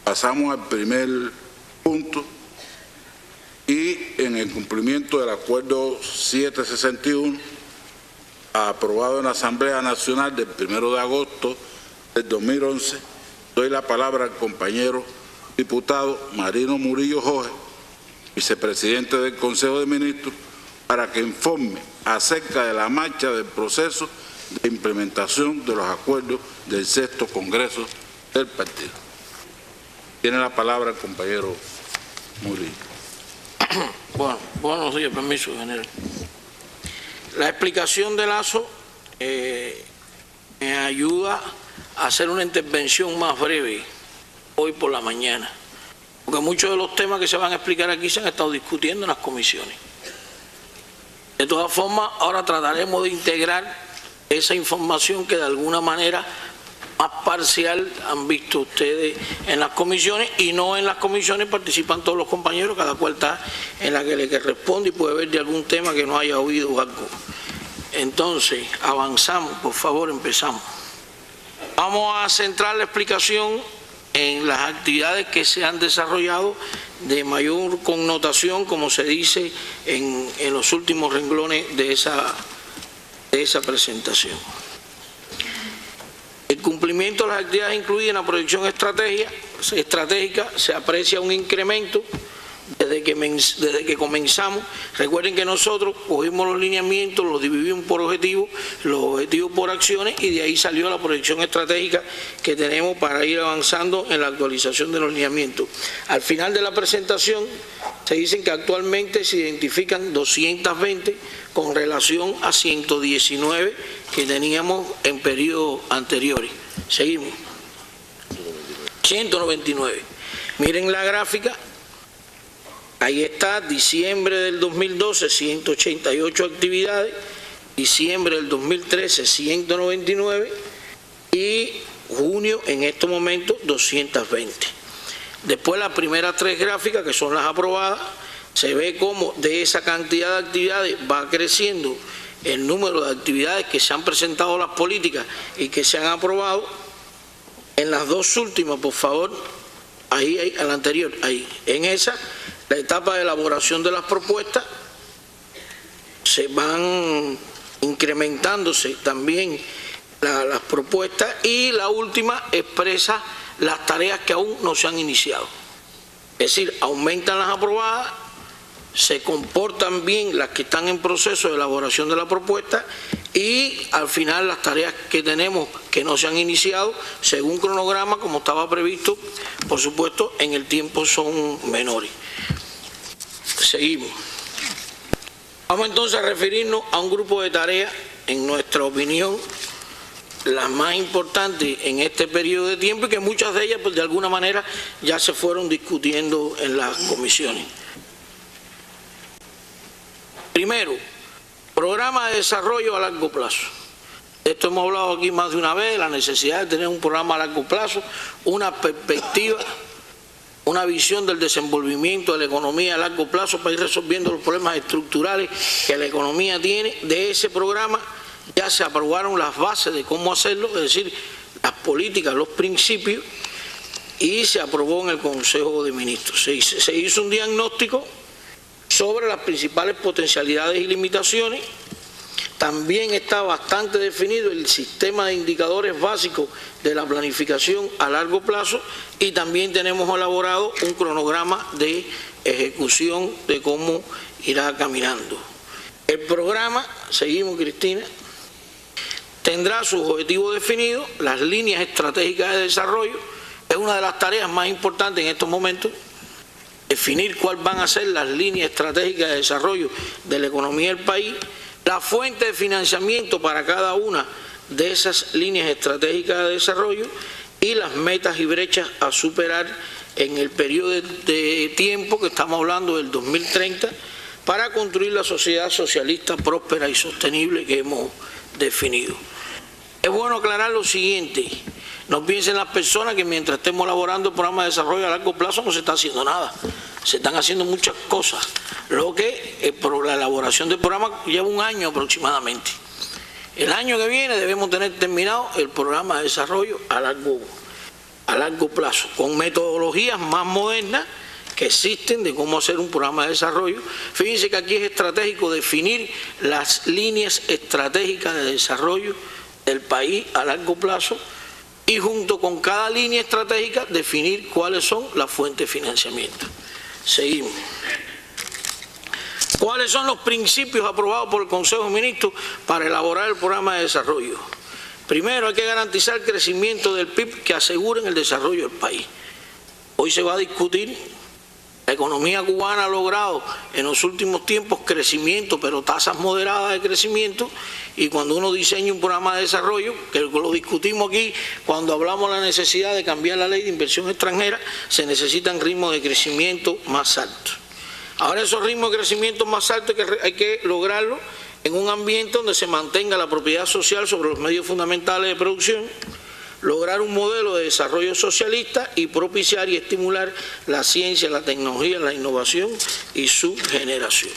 Pasamos al primer punto y en el cumplimiento del acuerdo 761 aprobado en la Asamblea Nacional del 1 de agosto del 2011, doy la palabra al compañero diputado Marino Murillo Jorge, vicepresidente del Consejo de Ministros, para que informe acerca de la marcha del proceso de implementación de los acuerdos del 6º Congreso del partido. Tiene la palabra el compañero Murillo. Bueno, buenos días, permiso, general. La explicación de Lazo me ayuda a hacer una intervención más breve hoy por la mañana, porque muchos de los temas que se van a explicar aquí se han estado discutiendo en las comisiones. De todas formas, ahora trataremos de integrar esa información que de alguna manera más parcial han visto ustedes en las comisiones, y no en las comisiones participan todos los compañeros, cada cual está en la que le responde y puede ver de algún tema que no haya oído o algo. Entonces, avanzamos, por favor, empezamos. Vamos a centrar la explicación en las actividades que se han desarrollado de mayor connotación, como se dice en los últimos renglones de esa presentación. El cumplimiento de las actividades incluidas en la proyección estratégica se aprecia un incremento desde que comenzamos. Recuerden que nosotros cogimos los lineamientos, los dividimos por objetivos, los objetivos por acciones, y de ahí salió la proyección estratégica que tenemos para ir avanzando en la actualización de los lineamientos. Al final de la presentación se dicen que actualmente se identifican 220 con relación a 119 que teníamos en periodos anteriores. Seguimos. 199. Miren la gráfica. Ahí está, diciembre del 2012, 188 actividades, diciembre del 2013, 199, y junio, en este momento, 220. Después, las primeras 3 gráficas, que son las aprobadas, se ve cómo de esa cantidad de actividades va creciendo el número de actividades que se han presentado las políticas y que se han aprobado. En las 2 últimas, por favor, ahí, a la anterior, ahí, en esa, la etapa de elaboración de las propuestas, se van incrementándose también las propuestas, y la última expresa las tareas que aún no se han iniciado. Es decir, aumentan las aprobadas, se comportan bien las que están en proceso de elaboración de la propuesta, y al final las tareas que tenemos que no se han iniciado, según cronograma, como estaba previsto, por supuesto, en el tiempo son menores. Seguimos. Vamos entonces a referirnos a un grupo de tareas, en nuestra opinión, las más importantes en este periodo de tiempo, y que muchas de ellas, pues, de alguna manera ya se fueron discutiendo en las comisiones. Primero, programa de desarrollo a largo plazo. De esto hemos hablado aquí más de una vez, la necesidad de tener un programa a largo plazo, una perspectiva, una visión del desenvolvimiento de la economía a largo plazo para ir resolviendo los problemas estructurales que la economía tiene. De ese programa ya se aprobaron las bases de cómo hacerlo, es decir, las políticas, los principios, y se aprobó en el Consejo de Ministros. Se hizo un diagnóstico sobre las principales potencialidades y limitaciones. También está bastante definido el sistema de indicadores básicos de la planificación a largo plazo, y también tenemos elaborado un cronograma de ejecución de cómo irá caminando. El programa, seguimos, Cristina, tendrá sus objetivos definidos, las líneas estratégicas de desarrollo. Es una de las tareas más importantes en estos momentos, definir cuáles van a ser las líneas estratégicas de desarrollo de la economía del país, la fuente de financiamiento para cada una de esas líneas estratégicas de desarrollo, y las metas y brechas a superar en el periodo de tiempo que estamos hablando del 2030 para construir la sociedad socialista próspera y sostenible que hemos definido. Es bueno aclarar lo siguiente: no piensen las personas que mientras estemos elaborando el programa de desarrollo a largo plazo no se está haciendo nada. Se están haciendo muchas cosas. Lo que la elaboración del programa lleva un año aproximadamente. El año que viene debemos tener terminado el programa de desarrollo a largo a largo plazo, con metodologías más modernas que existen de cómo hacer un programa de desarrollo. Fíjense que aquí es estratégico definir las líneas estratégicas de desarrollo del país a largo plazo y junto con cada línea estratégica definir cuáles son las fuentes de financiamiento. Seguimos. ¿Cuáles son los principios aprobados por el Consejo de Ministros para elaborar el programa de desarrollo? Primero, hay que garantizar el crecimiento del PIB que aseguren el desarrollo del país. Hoy se va a discutir, la economía cubana ha logrado en los últimos tiempos crecimiento, pero tasas moderadas de crecimiento, y cuando uno diseña un programa de desarrollo, que lo discutimos aquí cuando hablamos de la necesidad de cambiar la ley de inversión extranjera, se necesitan ritmos de crecimiento más altos. Ahora esos ritmos de crecimiento más altos hay que lograrlo en un ambiente donde se mantenga la propiedad social sobre los medios fundamentales de producción, lograr un modelo de desarrollo socialista y propiciar y estimular la ciencia, la tecnología, la innovación y su generación.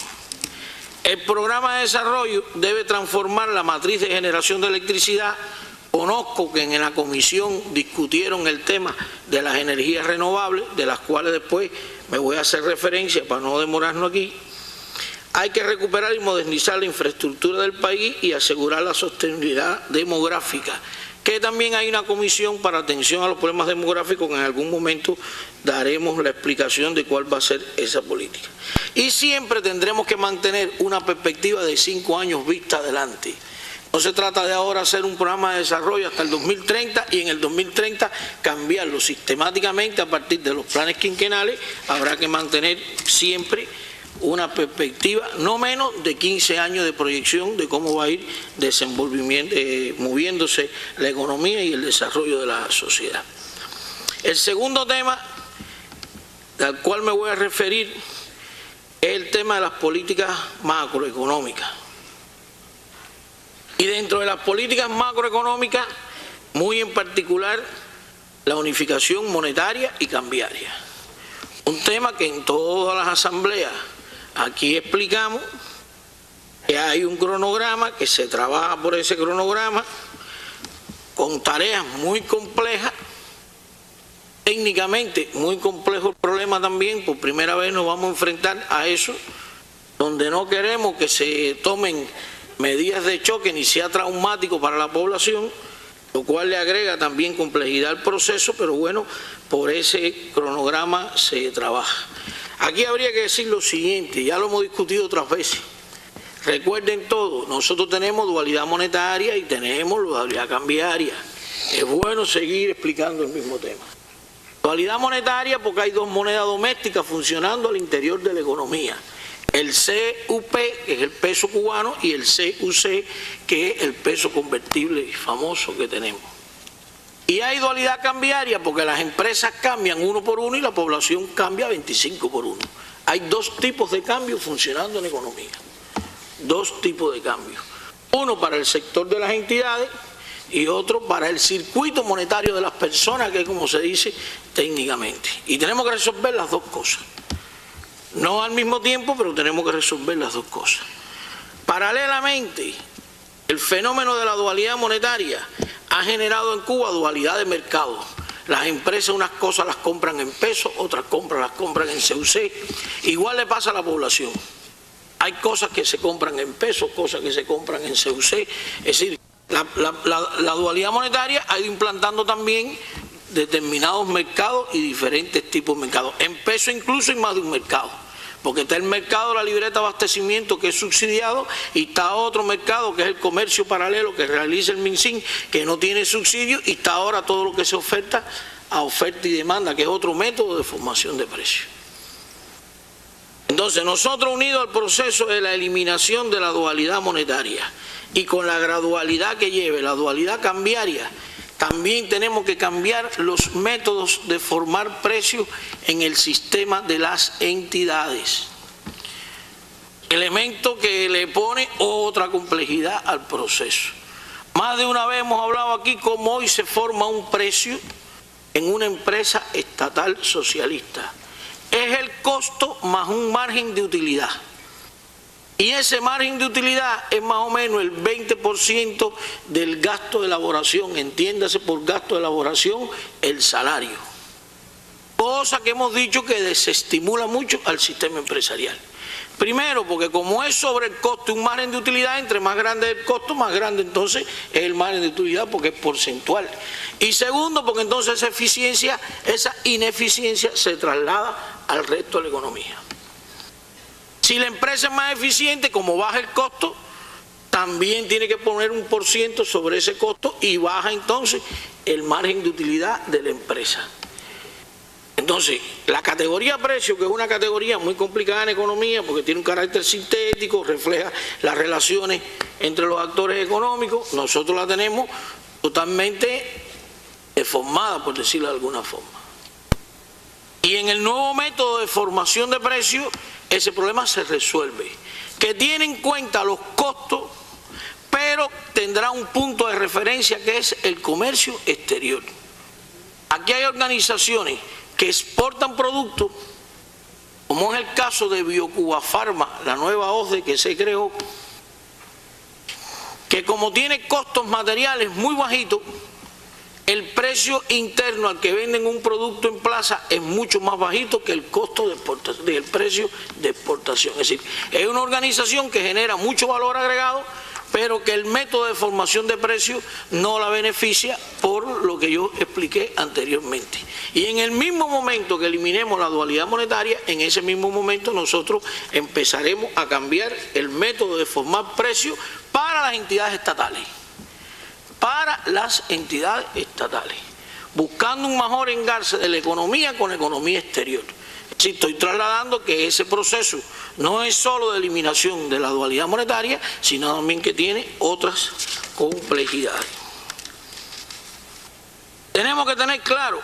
El programa de desarrollo debe transformar la matriz de generación de electricidad. Conozco que en la comisión discutieron el tema de las energías renovables, de las cuales después me voy a hacer referencia para no demorarnos aquí. Hay que recuperar y modernizar la infraestructura del país y asegurar la sostenibilidad demográfica, que también hay una comisión para atención a los problemas demográficos, que en algún momento daremos la explicación de cuál va a ser esa política. Y siempre tendremos que mantener una perspectiva de 5 años vista adelante. No se trata de ahora hacer un programa de desarrollo hasta el 2030 y en el 2030 cambiarlo sistemáticamente a partir de los planes quinquenales. Habrá que mantener siempre una perspectiva no menos de 15 años de proyección de cómo va a ir moviéndose la economía y el desarrollo de la sociedad. El segundo tema al cual me voy a referir es el tema de las políticas macroeconómicas. Y dentro de las políticas macroeconómicas, muy en particular, la unificación monetaria y cambiaria. Un tema que en todas las asambleas aquí explicamos que hay un cronograma, que se trabaja por ese cronograma, con tareas muy complejas, técnicamente muy complejo el problema también. Por primera vez nos vamos a enfrentar a eso, donde no queremos que se tomen medidas de choque ni sea traumático para la población, lo cual le agrega también complejidad al proceso, pero bueno, por ese cronograma se trabaja. Aquí habría que decir lo siguiente, ya lo hemos discutido otras veces. Recuerden todo, nosotros tenemos dualidad monetaria y tenemos dualidad cambiaria. Es bueno seguir explicando el mismo tema. Dualidad monetaria porque hay dos monedas domésticas funcionando al interior de la economía. El CUP, que es el peso cubano, y el CUC, que es el peso convertible famoso que tenemos. Y hay dualidad cambiaria porque las empresas cambian 1 por 1 y la población cambia 25 por 1. Hay dos tipos de cambio funcionando en la economía. Dos tipos de cambio. Uno para el sector de las entidades y otro para el circuito monetario de las personas, que es como se dice técnicamente. Y tenemos que resolver las dos cosas. No al mismo tiempo, pero tenemos que resolver las dos cosas. Paralelamente, el fenómeno de la dualidad monetaria ha generado en Cuba dualidad de mercado. Las empresas unas cosas las compran en pesos, otras las compran en CUC. Igual le pasa a la población. Hay cosas que se compran en pesos, cosas que se compran en CUC. Es decir, la dualidad monetaria ha ido implantando también determinados mercados y diferentes tipos de mercados. En peso incluso hay más de un mercado, porque está el mercado de la libreta de abastecimiento, que es subsidiado, y está otro mercado que es el comercio paralelo que realiza el MinSIN, que no tiene subsidio, y está ahora todo lo que se oferta a oferta y demanda, que es otro método de formación de precios. Entonces nosotros, unidos al proceso de la eliminación de la dualidad monetaria y con la gradualidad que lleve la dualidad cambiaria, también tenemos que cambiar los métodos de formar precios en el sistema de las entidades. Elemento que le pone otra complejidad al proceso. Más de una vez hemos hablado aquí cómo hoy se forma un precio en una empresa estatal socialista. Es el costo más un margen de utilidad. Y ese margen de utilidad es más o menos el 20% del gasto de elaboración, entiéndase por gasto de elaboración el salario. Cosa que hemos dicho que desestimula mucho al sistema empresarial. Primero, porque como es sobre el costo un margen de utilidad, entre más grande el costo, más grande entonces es el margen de utilidad porque es porcentual. Y segundo, porque entonces esa eficiencia, esa ineficiencia se traslada al resto de la economía. Si la empresa es más eficiente, como baja el costo, también tiene que poner un % sobre ese costo y baja entonces el margen de utilidad de la empresa. Entonces, la categoría precio, que es una categoría muy complicada en economía porque tiene un carácter sintético, refleja las relaciones entre los actores económicos, nosotros la tenemos totalmente deformada, por decirlo de alguna forma. Y en el nuevo método de formación de precios, ese problema se resuelve, que tiene en cuenta los costos, pero tendrá un punto de referencia que es el comercio exterior. Aquí hay organizaciones que exportan productos, como es el caso de Biocuba Pharma, la nueva OCDE que se creó, que como tiene costos materiales muy bajitos, el precio interno al que venden un producto en plaza es mucho más bajito que el costo de exportación, del precio de exportación. Es decir, es una organización que genera mucho valor agregado, pero que el método de formación de precios no la beneficia por lo que yo expliqué anteriormente. Y en el mismo momento que eliminemos la dualidad monetaria, en ese mismo momento nosotros empezaremos a cambiar el método de formar precios para las entidades estatales. Para las entidades estatales, buscando un mejor engarce de la economía con la economía exterior. Sí, estoy trasladando que ese proceso no es solo de eliminación de la dualidad monetaria, sino también que tiene otras complejidades. Tenemos que tener claro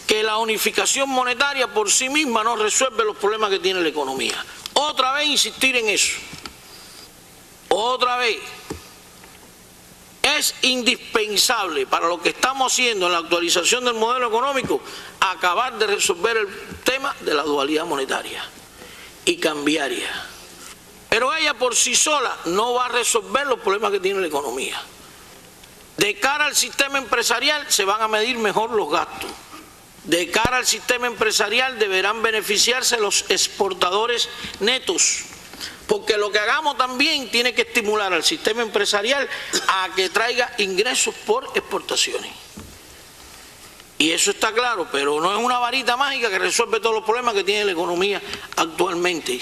que la unificación monetaria por sí misma no resuelve los problemas que tiene la economía. Otra vez insistir en eso. Otra vez. Es indispensable para lo que estamos haciendo en la actualización del modelo económico acabar de resolver el tema de la dualidad monetaria y cambiaria. Pero ella por sí sola no va a resolver los problemas que tiene la economía. De cara al sistema empresarial se van a medir mejor los gastos. De cara al sistema empresarial deberán beneficiarse los exportadores netos. Porque lo que hagamos también tiene que estimular al sistema empresarial a que traiga ingresos por exportaciones. Y eso está claro, pero no es una varita mágica que resuelve todos los problemas que tiene la economía actualmente.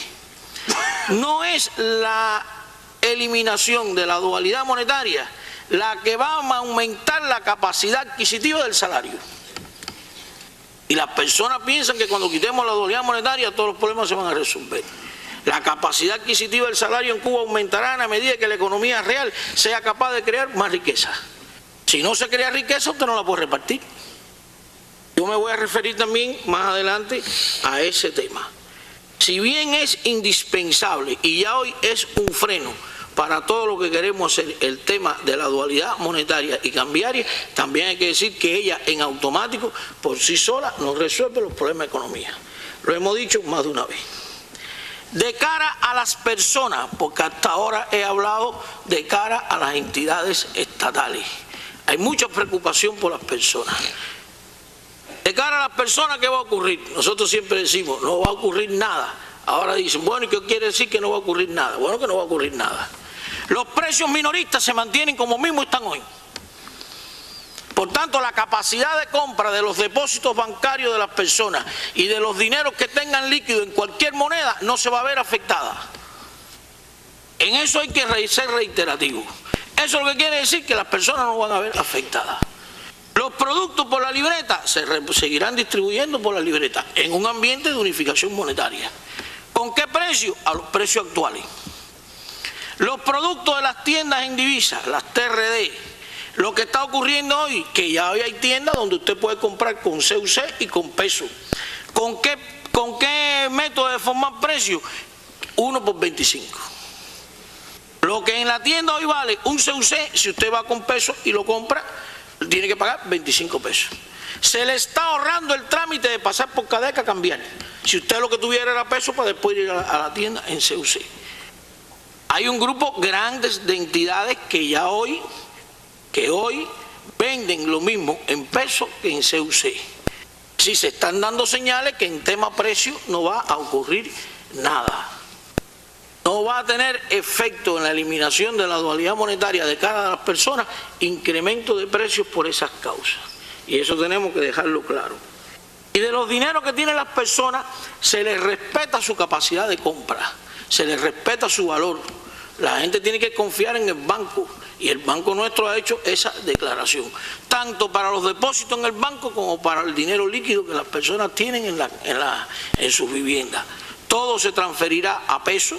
No es la eliminación de la dualidad monetaria la que va a aumentar la capacidad adquisitiva del salario. Y las personas piensan que cuando quitemos la dualidad monetaria todos los problemas se van a resolver. La capacidad adquisitiva del salario en Cuba aumentará a medida que la economía real sea capaz de crear más riqueza. Si no se crea riqueza, usted no la puede repartir. Yo me voy a referir también más adelante a ese tema. Si bien es indispensable y ya hoy es un freno para todo lo que queremos hacer, el tema de la dualidad monetaria y cambiaria, también hay que decir que ella en automático, por sí sola, no resuelve los problemas de economía. Lo hemos dicho más de una vez. De cara a las personas, porque hasta ahora he hablado de cara a las entidades estatales. Hay mucha preocupación por las personas. De cara a las personas, ¿qué va a ocurrir? Nosotros siempre decimos, no va a ocurrir nada. Ahora dicen, bueno, ¿y qué quiere decir que no va a ocurrir nada? Bueno, que no va a ocurrir nada. Los precios minoristas se mantienen como mismo están hoy. Por tanto, la capacidad de compra de los depósitos bancarios de las personas y de los dineros que tengan líquido en cualquier moneda no se va a ver afectada. En eso hay que ser reiterativo. Eso es lo que quiere decir que las personas no van a ver afectadas. Los productos por la libreta se seguirán distribuyendo por la libreta en un ambiente de unificación monetaria. ¿Con qué precio? A los precios actuales. Los productos de las tiendas en divisas, las TRD, lo que está ocurriendo hoy, que ya hoy hay tiendas donde usted puede comprar con CUC y con peso. ¿Con qué método de formar precios? 1 por 25. Lo que en la tienda hoy vale un CUC, si usted va con peso y lo compra, tiene que pagar 25 pesos. Se le está ahorrando el trámite de pasar por Cadeca a cambiar. Si usted lo que tuviera era peso para después ir a la tienda en CUC. Hay un grupo grande de entidades que hoy venden lo mismo en peso que en CUC. Si se están dando señales que en tema precio no va a ocurrir nada. No va a tener efecto en la eliminación de la dualidad monetaria de cara a las personas, incremento de precios por esas causas. Y eso tenemos que dejarlo claro. Y de los dineros que tienen las personas, se les respeta su capacidad de compra, se les respeta su valor. La gente tiene que confiar en el banco, y el banco nuestro ha hecho esa declaración, tanto para los depósitos en el banco como para el dinero líquido que las personas tienen en sus viviendas. Todo se transferirá a peso,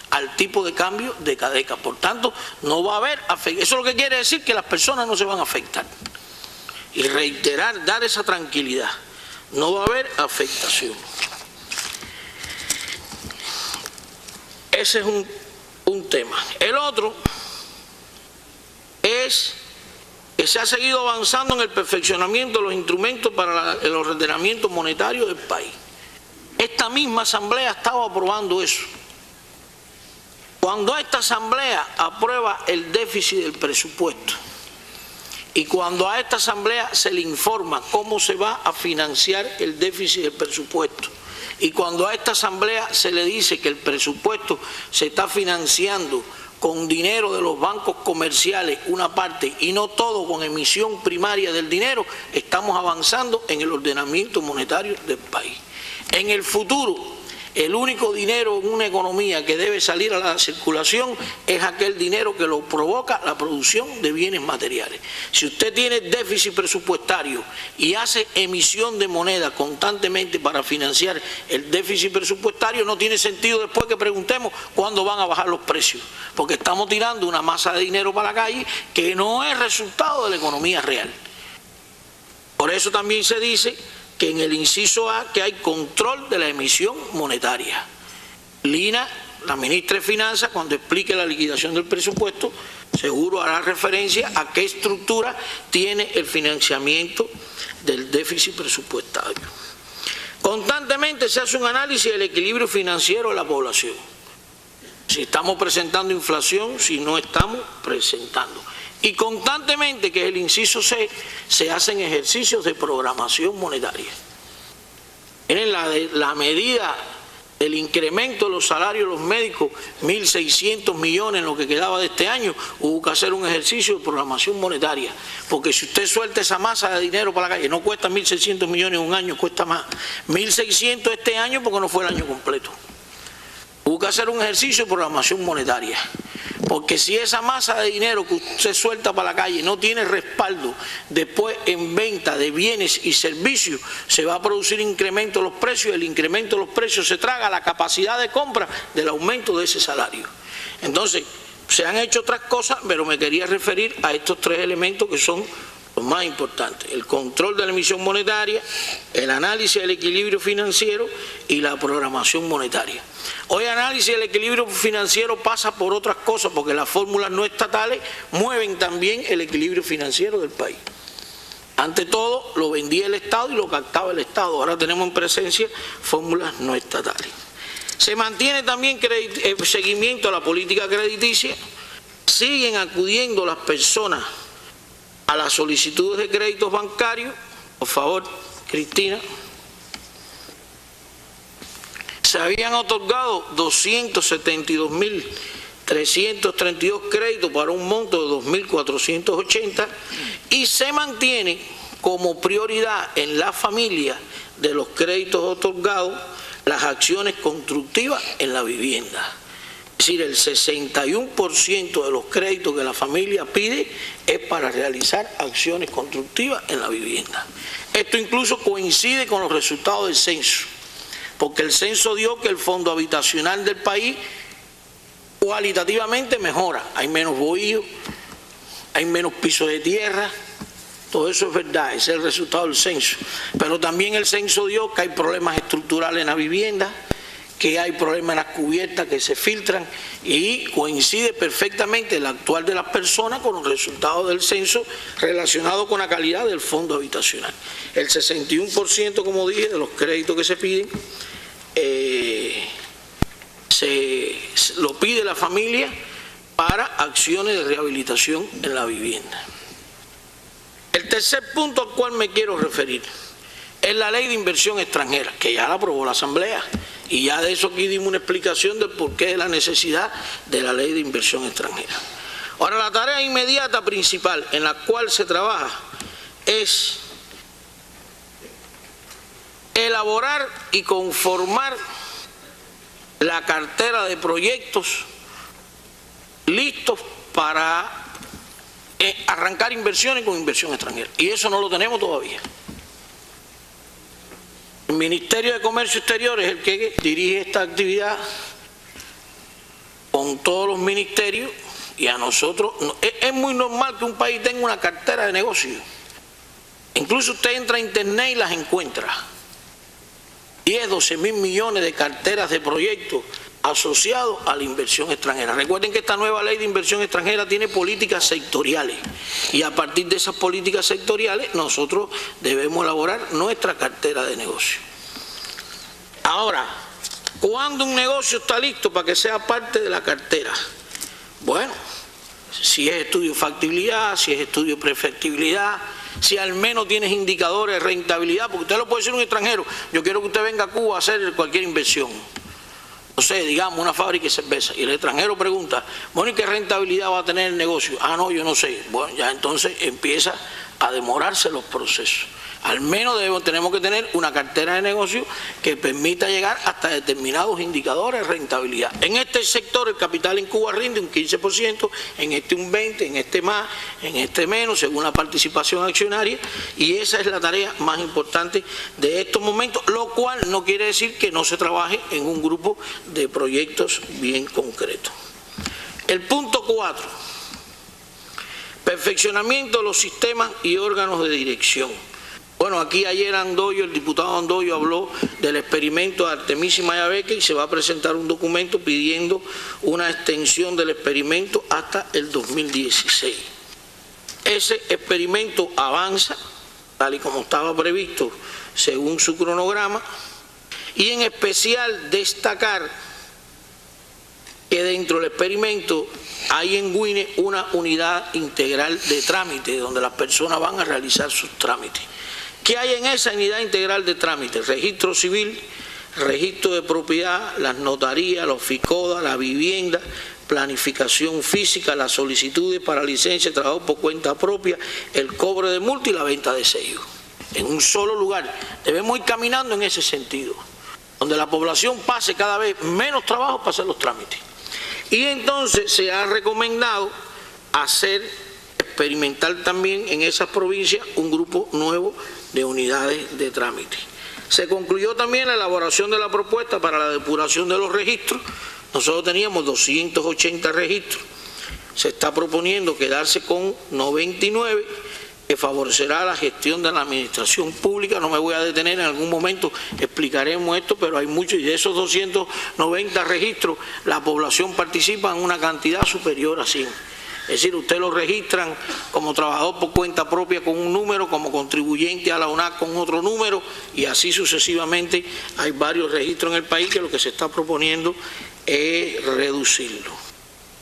al tipo de cambio de Cadeca. Por tanto, no va a haber afectación. Eso es lo que quiere decir que las personas no se van a afectar. Y reiterar, dar esa tranquilidad. No va a haber afectación. Ese es un tema. El otro es que se ha seguido avanzando en el perfeccionamiento de los instrumentos para el ordenamiento monetario del país. Esta misma asamblea estaba aprobando eso. Cuando esta asamblea aprueba el déficit del presupuesto y cuando a esta asamblea se le informa cómo se va a financiar el déficit del presupuesto y cuando a esta asamblea se le dice que el presupuesto se está financiando con dinero de los bancos comerciales, una parte, y no todo con emisión primaria del dinero, estamos avanzando en el ordenamiento monetario del país. En el futuro, el único dinero en una economía que debe salir a la circulación es aquel dinero que lo provoca la producción de bienes materiales. Si usted tiene déficit presupuestario y hace emisión de moneda constantemente para financiar el déficit presupuestario, no tiene sentido después que preguntemos cuándo van a bajar los precios, porque estamos tirando una masa de dinero para la calle que no es resultado de la economía real. Por eso también se dice que en el inciso A que hay control de la emisión monetaria. Lina, la ministra de Finanzas, cuando explique la liquidación del presupuesto, seguro hará referencia a qué estructura tiene el financiamiento del déficit presupuestario. Constantemente se hace un análisis del equilibrio financiero de la población. Si estamos presentando inflación, si no estamos presentando. Y constantemente, que es el inciso C, se hacen ejercicios de programación monetaria. Miren la medida del incremento de los salarios de los médicos, 1.600 millones en lo que quedaba de este año, hubo que hacer un ejercicio de programación monetaria. Porque si usted suelta esa masa de dinero para la calle, no cuesta 1.600 millones en un año, cuesta más. 1.600 este año porque no fue el año completo. Hubo que hacer un ejercicio de programación monetaria. Porque si esa masa de dinero que usted suelta para la calle no tiene respaldo después en venta de bienes y servicios, se va a producir incremento de los precios. El incremento de los precios se traga la capacidad de compra del aumento de ese salario. Entonces, se han hecho otras cosas, pero me quería referir a estos tres elementos que son los más importantes: el control de la emisión monetaria, el análisis del equilibrio financiero y la programación monetaria. Hoy el análisis del equilibrio financiero pasa por otras cosas, porque las fórmulas no estatales mueven también el equilibrio financiero del país. Ante todo, lo vendía el Estado y lo captaba el Estado. Ahora tenemos en presencia fórmulas no estatales. Se mantiene también seguimiento a la política crediticia. Siguen acudiendo las personas a las solicitudes de créditos bancarios. Por favor, Cristina. Se habían otorgado 272.332 créditos para un monto de 2.480 y se mantiene como prioridad en la familia de los créditos otorgados las acciones constructivas en la vivienda. Es decir, el 61% de los créditos que la familia pide es para realizar acciones constructivas en la vivienda. Esto incluso coincide con los resultados del censo, porque el censo dio que el fondo habitacional del país cualitativamente mejora. Hay menos bohíos, hay menos pisos de tierra, todo eso es verdad, ese es el resultado del censo. Pero también el censo dio que hay problemas estructurales en la vivienda, que hay problemas en las cubiertas que se filtran y coincide perfectamente el actual de las personas con los resultados del censo relacionado con la calidad del fondo habitacional. El 61%, como dije, de los créditos que se piden lo pide la familia para acciones de rehabilitación en la vivienda. El tercer punto al cual me quiero referir es la ley de inversión extranjera, que ya la aprobó la Asamblea, y ya de eso aquí dimos una explicación del porqué de la necesidad de la ley de inversión extranjera. Ahora, la tarea inmediata principal en la cual se trabaja es elaborar y conformar la cartera de proyectos listos para arrancar inversiones con inversión extranjera. Y eso no lo tenemos todavía. El Ministerio de Comercio Exterior es el que dirige esta actividad con todos los ministerios, y a nosotros es muy normal que un país tenga una cartera de negocios. Incluso usted entra a internet y las encuentra. 10, 12 mil millones de carteras de proyectos asociados a la inversión extranjera. Recuerden que esta nueva ley de inversión extranjera tiene políticas sectoriales, y a partir de esas políticas sectoriales nosotros debemos elaborar nuestra cartera de negocio. Ahora, ¿cuándo un negocio está listo para que sea parte de la cartera? Bueno, si es estudio de factibilidad, si es estudio de prefactibilidad, si al menos tienes indicadores de rentabilidad, porque usted lo puede decir a un extranjero: yo quiero que usted venga a Cuba a hacer cualquier inversión, no sé, digamos una fábrica de cerveza, y el extranjero pregunta: bueno, ¿y qué rentabilidad va a tener el negocio? Ah, no, yo no sé. Bueno, ya entonces empieza a demorarse los procesos. Al menos tenemos que tener una cartera de negocio que permita llegar hasta determinados indicadores de rentabilidad. En este sector el capital en Cuba rinde un 15%, en este un 20%, en este más, en este menos, según la participación accionaria, y esa es la tarea más importante de estos momentos, lo cual no quiere decir que no se trabaje en un grupo de proyectos bien concretos. El punto 4, perfeccionamiento de los sistemas y órganos de dirección. Bueno, aquí ayer el diputado Andoyo habló del experimento de Artemisa y Mayabeque, y se va a presentar un documento pidiendo una extensión del experimento hasta el 2016. Ese experimento avanza, tal y como estaba previsto, según su cronograma, y en especial destacar que dentro del experimento hay en Güine una unidad integral de trámite, donde las personas van a realizar sus trámites. ¿Qué hay en esa unidad integral de trámite? Registro civil, registro de propiedad, las notarías, los FICODA, la vivienda, planificación física, las solicitudes para licencia de trabajo por cuenta propia, el cobro de multa y la venta de sellos. En un solo lugar. Debemos ir caminando en ese sentido, donde la población pase cada vez menos trabajo para hacer los trámites. Y entonces se ha recomendado experimentar también en esas provincias un grupo nuevo de unidades de trámite. Se concluyó también la elaboración de la propuesta para la depuración de los registros. Nosotros teníamos 280 registros. Se está proponiendo quedarse con 99, que favorecerá la gestión de la administración pública. No me voy a detener, en algún momento explicaremos esto, pero hay muchos, y de esos 290 registros, la población participa en una cantidad superior a 100. Es decir, usted lo registran como trabajador por cuenta propia con un número, como contribuyente a la UNAC con otro número, y así sucesivamente. Hay varios registros en el país que lo que se está proponiendo es reducirlo.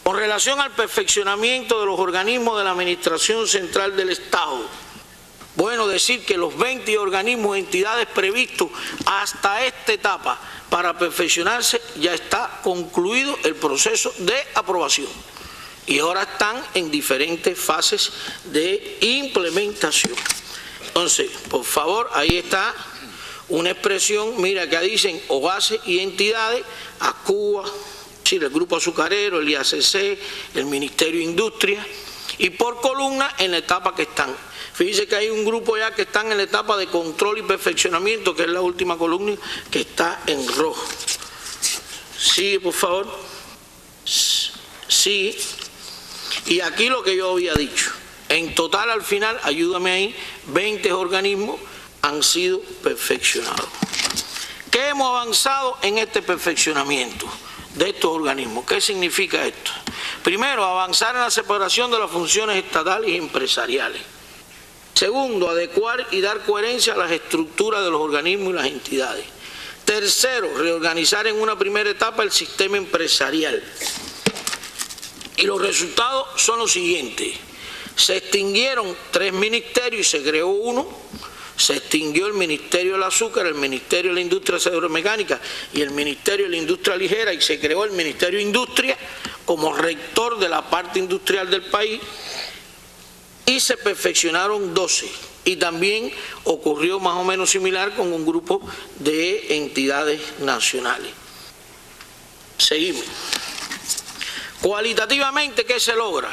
Con relación al perfeccionamiento de los organismos de la Administración Central del Estado, bueno, decir que los 20 organismos y entidades previstos hasta esta etapa para perfeccionarse, ya está concluido el proceso de aprobación. Y ahora están en diferentes fases de implementación. Entonces, por favor, ahí está una expresión, mira, que dicen OASE y entidades: a Cuba, el Grupo Azucarero, el IACC, el Ministerio de Industria, y por columna en la etapa que están. Fíjense que hay un grupo ya que están en la etapa de control y perfeccionamiento, que es la última columna, que está en rojo. Sigue, por favor. Sigue. Y aquí lo que yo había dicho, en total al final, ayúdame ahí, 20 organismos han sido perfeccionados. ¿Qué hemos avanzado en este perfeccionamiento de estos organismos? ¿Qué significa esto? Primero, avanzar en la separación de las funciones estatales y empresariales. Segundo, adecuar y dar coherencia a las estructuras de los organismos y las entidades. Tercero, reorganizar en una primera etapa el sistema empresarial. Y los resultados son los siguientes. Se extinguieron 3 ministerios y se creó uno. Se extinguió el Ministerio del Azúcar, el Ministerio de la Industria Cerebromecánica y el Ministerio de la Industria Ligera, y se creó el Ministerio de Industria como rector de la parte industrial del país, y se perfeccionaron 12. Y también ocurrió más o menos similar con un grupo de entidades nacionales. Seguimos. Cualitativamente, ¿qué se logra?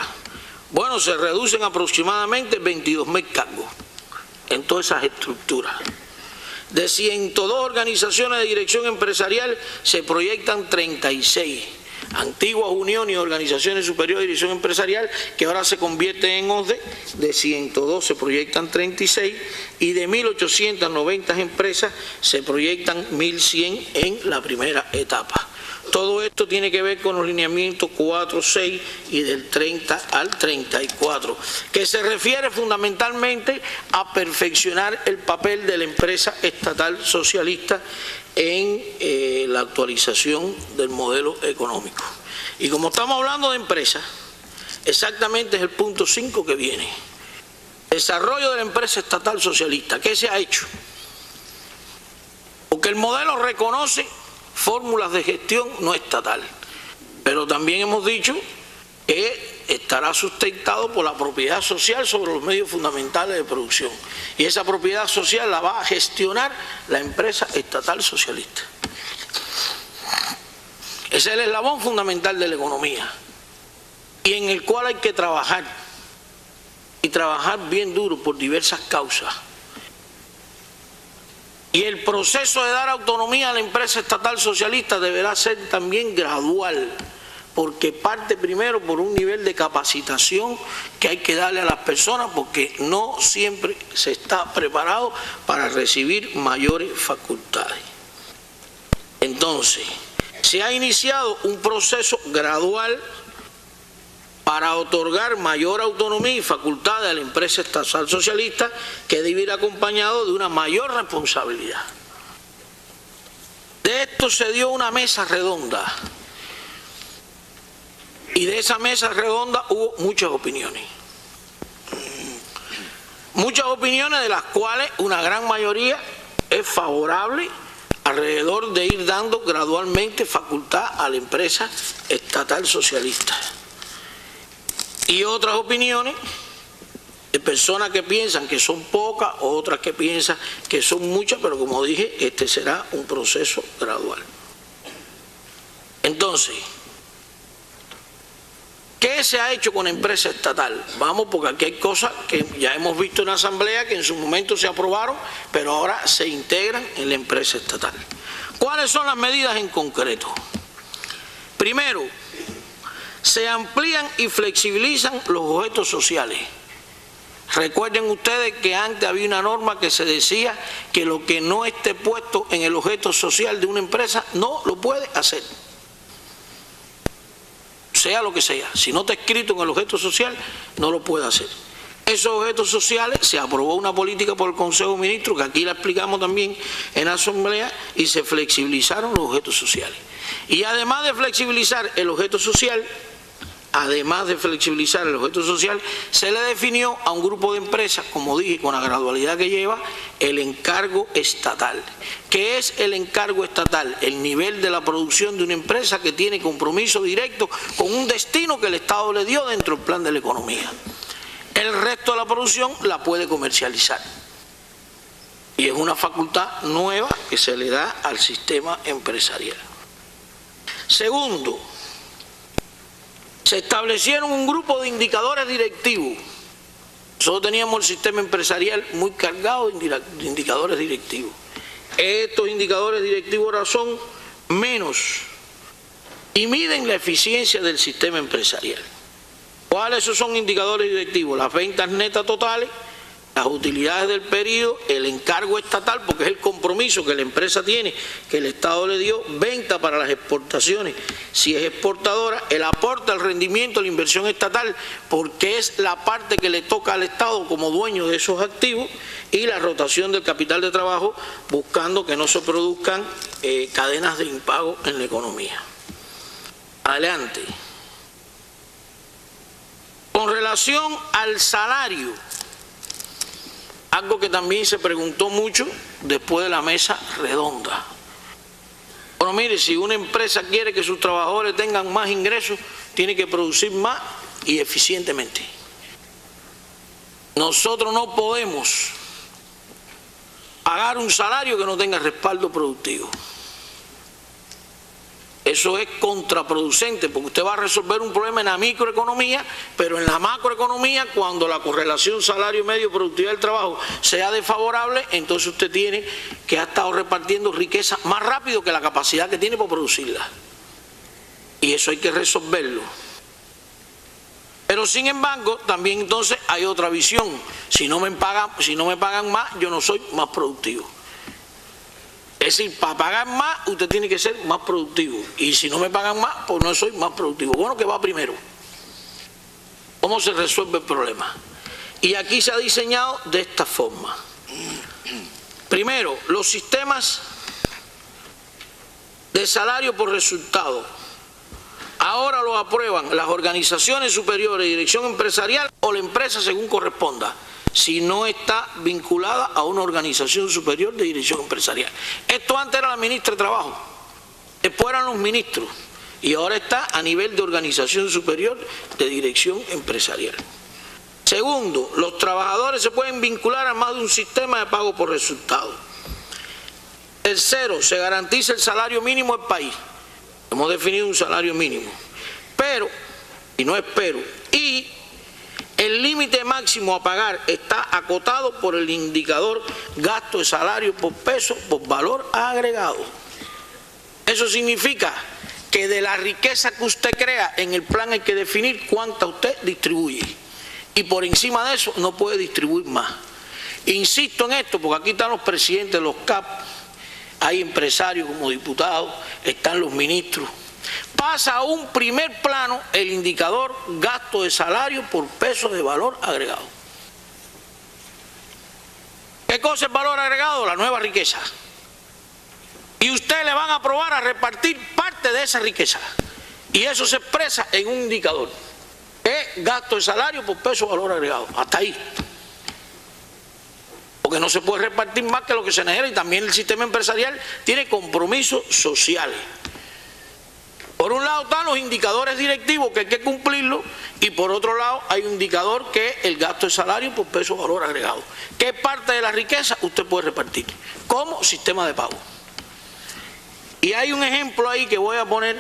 Bueno, se reducen aproximadamente 22.000 cargos en todas esas estructuras. De 102 organizaciones de dirección empresarial se proyectan 36. Antiguas uniones y organizaciones superiores de dirección empresarial, que ahora se convierten en OSDE. De 102 se proyectan 36 y de 1.890 empresas se proyectan 1.100 en la primera etapa. Todo esto tiene que ver con los lineamientos 4, 6 y del 30 al 34, que se refiere fundamentalmente a perfeccionar el papel de la empresa estatal socialista en la actualización del modelo económico. Y como estamos hablando de empresas, exactamente es el punto 5 que viene. Desarrollo de la empresa estatal socialista. ¿Qué se ha hecho? Porque el modelo reconoce fórmulas de gestión no estatal, pero también hemos dicho que estará sustentado por la propiedad social sobre los medios fundamentales de producción, y esa propiedad social la va a gestionar la empresa estatal socialista. Ese es el eslabón fundamental de la economía, y en el cual hay que trabajar, y trabajar bien duro por diversas causas. Y el proceso de dar autonomía a la empresa estatal socialista deberá ser también gradual, porque parte primero por un nivel de capacitación que hay que darle a las personas, porque no siempre se está preparado para recibir mayores facultades. Entonces, se ha iniciado un proceso gradual para otorgar mayor autonomía y facultades a la empresa estatal socialista, que debe ir acompañado de una mayor responsabilidad. De esto se dio una mesa redonda, y de esa mesa redonda hubo muchas opiniones. Muchas opiniones, de las cuales una gran mayoría es favorable alrededor de ir dando gradualmente facultad a la empresa estatal socialista. Y otras opiniones de personas que piensan que son pocas, otras que piensan que son muchas, pero como dije, este será un proceso gradual. Entonces, ¿qué se ha hecho con la empresa estatal? Vamos, porque aquí hay cosas que ya hemos visto en la Asamblea, que en su momento se aprobaron, pero ahora se integran en la empresa estatal. ¿Cuáles son las medidas en concreto? Primero, se amplían y flexibilizan los objetos sociales. Recuerden ustedes que antes había una norma que se decía que lo que no esté puesto en el objeto social de una empresa no lo puede hacer. Sea lo que sea, si no está escrito en el objeto social, no lo puede hacer. Esos objetos sociales, se aprobó una política por el Consejo de Ministros, que aquí la explicamos también en la Asamblea, y se flexibilizaron los objetos sociales. Y además de flexibilizar el objeto social, se le definió a un grupo de empresas, como dije, con la gradualidad que lleva, el encargo estatal. ¿Qué es el encargo estatal? El nivel de la producción de una empresa que tiene compromiso directo con un destino que el Estado le dio dentro del plan de la economía. El resto de la producción la puede comercializar. Y es una facultad nueva que se le da al sistema empresarial. Segundo, se establecieron un grupo de indicadores directivos. Nosotros teníamos el sistema empresarial muy cargado de indicadores directivos. Estos indicadores directivos ahora son menos y miden la eficiencia del sistema empresarial. ¿Cuáles son indicadores directivos? Las ventas netas totales, las utilidades del periodo, el encargo estatal, porque es el compromiso que la empresa tiene, que el Estado le dio, venta para las exportaciones, si es exportadora, el aporte al rendimiento de la inversión estatal, porque es la parte que le toca al Estado como dueño de esos activos, y la rotación del capital de trabajo, buscando que no se produzcan cadenas de impago en la economía. Adelante. Con relación al salario, algo que también se preguntó mucho después de la mesa redonda. Bueno, mire, si una empresa quiere que sus trabajadores tengan más ingresos, tiene que producir más y eficientemente. Nosotros no podemos pagar un salario que no tenga respaldo productivo. Eso es contraproducente, porque usted va a resolver un problema en la microeconomía, pero en la macroeconomía, cuando la correlación salario medio productividad del trabajo sea desfavorable, entonces usted tiene que ha estado repartiendo riqueza más rápido que la capacidad que tiene para producirla. Y eso hay que resolverlo. Pero sin embargo, también entonces hay otra visión. Si no me pagan más, yo no soy más productivo. Es decir, para pagar más, usted tiene que ser más productivo. Y si no me pagan más, pues no soy más productivo. Bueno, ¿qué va primero? ¿Cómo se resuelve el problema? Y aquí se ha diseñado de esta forma. Primero, los sistemas de salario por resultado. Ahora lo aprueban las organizaciones superiores de dirección empresarial o la empresa según corresponda, si no está vinculada a una organización superior de dirección empresarial. Esto antes era la ministra de Trabajo, después eran los ministros, y ahora está a nivel de organización superior de dirección empresarial. Segundo, los trabajadores se pueden vincular a más de un sistema de pago por resultado. Tercero, se garantiza el salario mínimo del país. Hemos definido un salario mínimo, pero, y no espero, y el límite máximo a pagar está acotado por el indicador gasto de salario por peso por valor agregado. Eso significa que de la riqueza que usted crea en el plan hay que definir cuánta usted distribuye. Y por encima de eso no puede distribuir más. Insisto en esto porque aquí están los presidentes de los CAP, hay empresarios como diputados, están los ministros. Pasa a un primer plano el indicador gasto de salario por peso de valor agregado. ¿Qué cosa es valor agregado? La nueva riqueza. Y usted le van a aprobar a repartir parte de esa riqueza. Y eso se expresa en un indicador. Es gasto de salario por peso de valor agregado. Hasta ahí. Porque no se puede repartir más que lo que se genera, y también el sistema empresarial tiene compromisos sociales. Por un lado están los indicadores directivos que hay que cumplirlos, y por otro lado hay un indicador que es el gasto de salario por peso de valor agregado. ¿Qué parte de la riqueza usted puede repartir? Como sistema de pago. Y hay un ejemplo ahí que voy a poner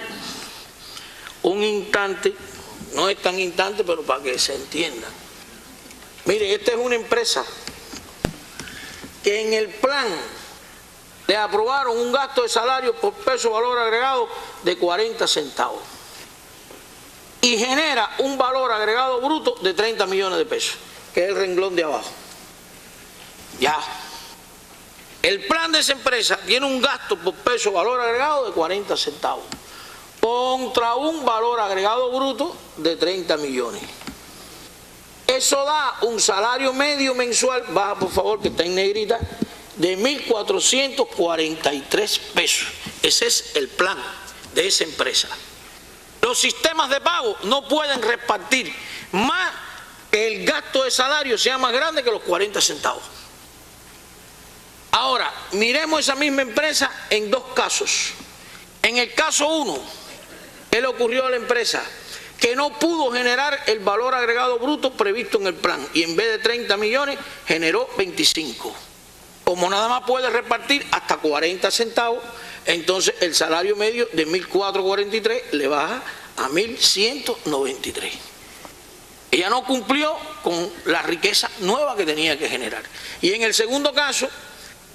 un instante, no es tan instante, pero para que se entienda. Mire, esta es una empresa que en el plan le aprobaron un gasto de salario por peso de valor agregado de 40 centavos y genera un valor agregado bruto de 30 millones de pesos, que es el renglón de abajo. Ya. El plan de esa empresa tiene un gasto por peso de valor agregado de 40 centavos contra un valor agregado bruto de 30 millones. Eso da un salario medio mensual, baja por favor que está en negrita, de 1.443 pesos. Ese es el plan de esa empresa. Los sistemas de pago no pueden repartir más que el gasto de salario sea más grande que los 40 centavos. Ahora, miremos esa misma empresa en dos casos. En el caso 1, ¿qué le ocurrió a la empresa? Que no pudo generar el valor agregado bruto previsto en el plan, y en vez de 30 millones generó 25. Como nada más puede repartir hasta 40 centavos, entonces el salario medio de 1.443 le baja a 1.193. Ella no cumplió con la riqueza nueva que tenía que generar. Y en el segundo caso,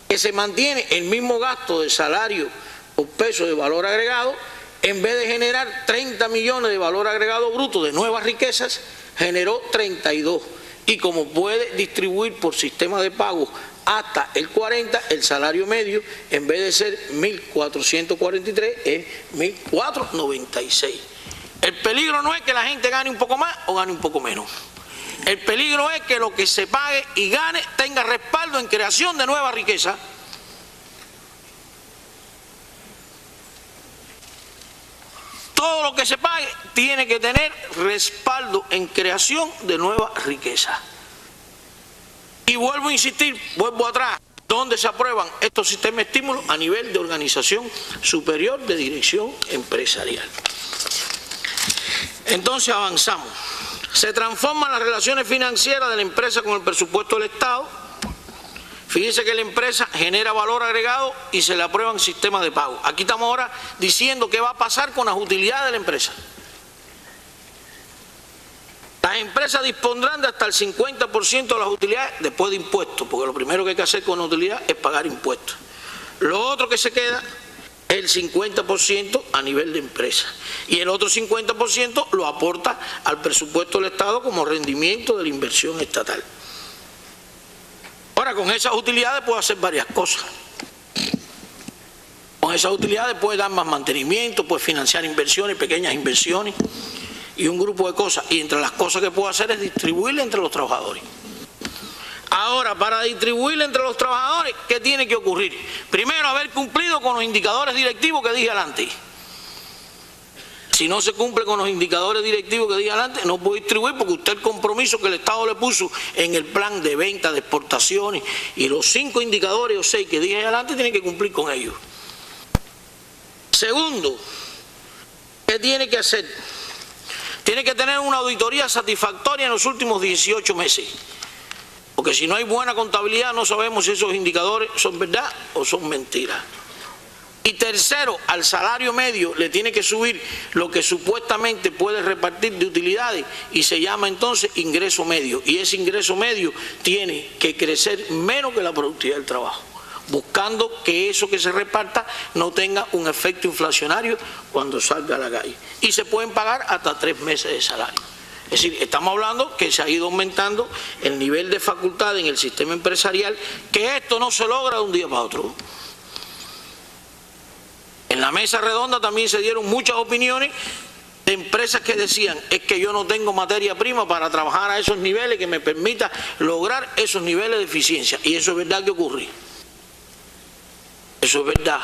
que se mantiene el mismo gasto de salario por peso de valor agregado, en vez de generar 30 millones de valor agregado bruto de nuevas riquezas, generó 32. y como puede distribuir por sistema de pago hasta el 40, el salario medio, en vez de ser 1.443, es 1.496. El peligro no es que la gente gane un poco más o gane un poco menos. El peligro es que lo que se pague y gane tenga respaldo en creación de nueva riqueza. Todo lo que se pague tiene que tener respaldo en creación de nueva riqueza. Y vuelvo a insistir, vuelvo atrás, ¿dónde se aprueban estos sistemas de estímulos? A nivel de organización superior de dirección empresarial. Entonces avanzamos. Se transforman las relaciones financieras de la empresa con el presupuesto del Estado. Fíjense que la empresa genera valor agregado y se le aprueban sistemas de pago. Aquí estamos ahora diciendo qué va a pasar con las utilidades de la empresa. Las empresas dispondrán de hasta el 50% de las utilidades después de impuestos, porque lo primero que hay que hacer con la utilidad es pagar impuestos. Lo otro que se queda es el 50% a nivel de empresa. Y el otro 50% lo aporta al presupuesto del Estado como rendimiento de la inversión estatal. Ahora, con esas utilidades puede hacer varias cosas. Con esas utilidades puede dar más mantenimiento, puede financiar inversiones, pequeñas inversiones y un grupo de cosas. Y entre las cosas que puede hacer es distribuirle entre los trabajadores. Ahora, para distribuirle entre los trabajadores, ¿qué tiene que ocurrir? Primero, haber cumplido con los indicadores directivos que dije adelante. Si no se cumple con los indicadores directivos que dije adelante, no puede distribuir, porque usted el compromiso que el Estado le puso en el plan de venta, de exportaciones y los 5 indicadores o 6 que dije adelante, tiene que cumplir con ellos. Segundo, ¿qué tiene que hacer? Tiene que tener una auditoría satisfactoria en los últimos 18 meses. Porque si no hay buena contabilidad, no sabemos si esos indicadores son verdad o son mentiras. Y tercero, al salario medio le tiene que subir lo que supuestamente puede repartir de utilidades y se llama entonces ingreso medio. Y ese ingreso medio tiene que crecer menos que la productividad del trabajo, buscando que eso que se reparta no tenga un efecto inflacionario cuando salga a la calle. Y se pueden pagar hasta 3 meses de salario. Es decir, estamos hablando que se ha ido aumentando el nivel de facultad en el sistema empresarial, que esto no se logra de un día para otro. En la mesa redonda también se dieron muchas opiniones de empresas que decían, es que yo no tengo materia prima para trabajar a esos niveles que me permita lograr esos niveles de eficiencia. Y eso es verdad que ocurre. Eso es verdad.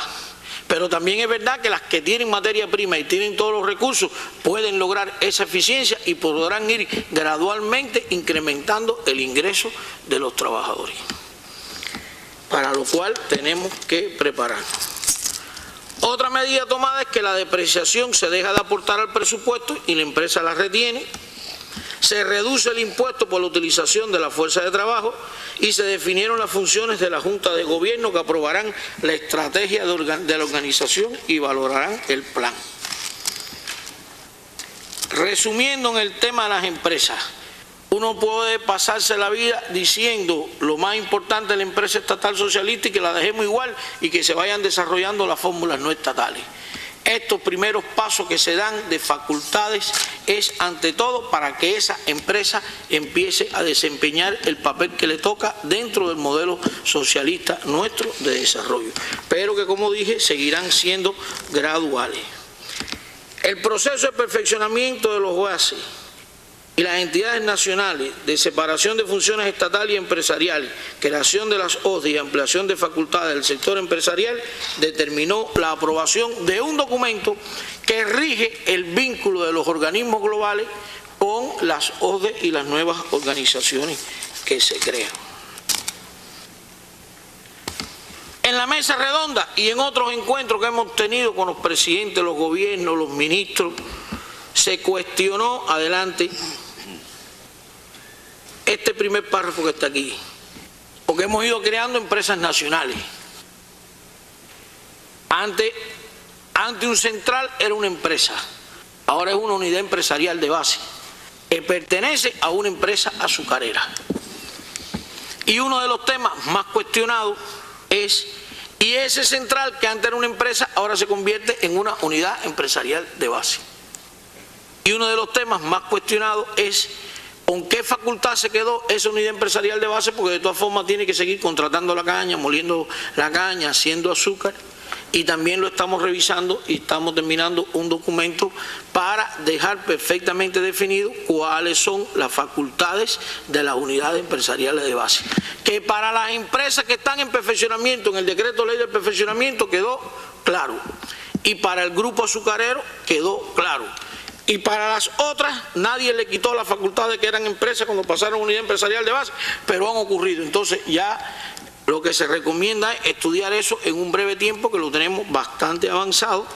Pero también es verdad que las que tienen materia prima y tienen todos los recursos pueden lograr esa eficiencia y podrán ir gradualmente incrementando el ingreso de los trabajadores. Para lo cual tenemos que prepararnos. Otra medida tomada es que la depreciación se deja de aportar al presupuesto y la empresa la retiene. Se reduce el impuesto por la utilización de la fuerza de trabajo y se definieron las funciones de la Junta de Gobierno que aprobarán la estrategia de la organización y valorarán el plan. Resumiendo en el tema de las empresas, uno puede pasarse la vida diciendo lo más importante de la empresa estatal socialista y que la dejemos igual y que se vayan desarrollando las fórmulas no estatales. Estos primeros pasos que se dan de facultades es ante todo para que esa empresa empiece a desempeñar el papel que le toca dentro del modelo socialista nuestro de desarrollo, pero que, como dije, seguirán siendo graduales. El proceso de perfeccionamiento de los OASI y las entidades nacionales de separación de funciones estatales y empresariales, creación de las OSDE y ampliación de facultades del sector empresarial, determinó la aprobación de un documento que rige el vínculo de los organismos globales con las OSDE y las nuevas organizaciones que se crean. En la mesa redonda y en otros encuentros que hemos tenido con los presidentes, los gobiernos, los ministros, se cuestionó adelante este primer párrafo que está aquí, porque hemos ido creando empresas nacionales. Antes un central era una empresa, ahora es una unidad empresarial de base que pertenece a una empresa azucarera. Y uno de los temas más cuestionados es, y ese central que antes era una empresa ahora se convierte en una unidad empresarial de base. Y uno de los temas más cuestionados es ¿Con qué facultad se quedó esa unidad empresarial de base? Porque de todas formas tiene que seguir contratando la caña, moliendo la caña, haciendo azúcar. Y también lo estamos revisando y estamos terminando un documento para dejar perfectamente definido cuáles son las facultades de las unidades empresariales de base. Que para las empresas que están en perfeccionamiento, en el decreto ley del perfeccionamiento quedó claro. Y para el grupo azucarero quedó claro. Y para las otras, nadie le quitó la facultad de que eran empresas cuando pasaron a unidad empresarial de base, pero han ocurrido. Entonces ya lo que se recomienda es estudiar eso en un breve tiempo, que lo tenemos bastante avanzado,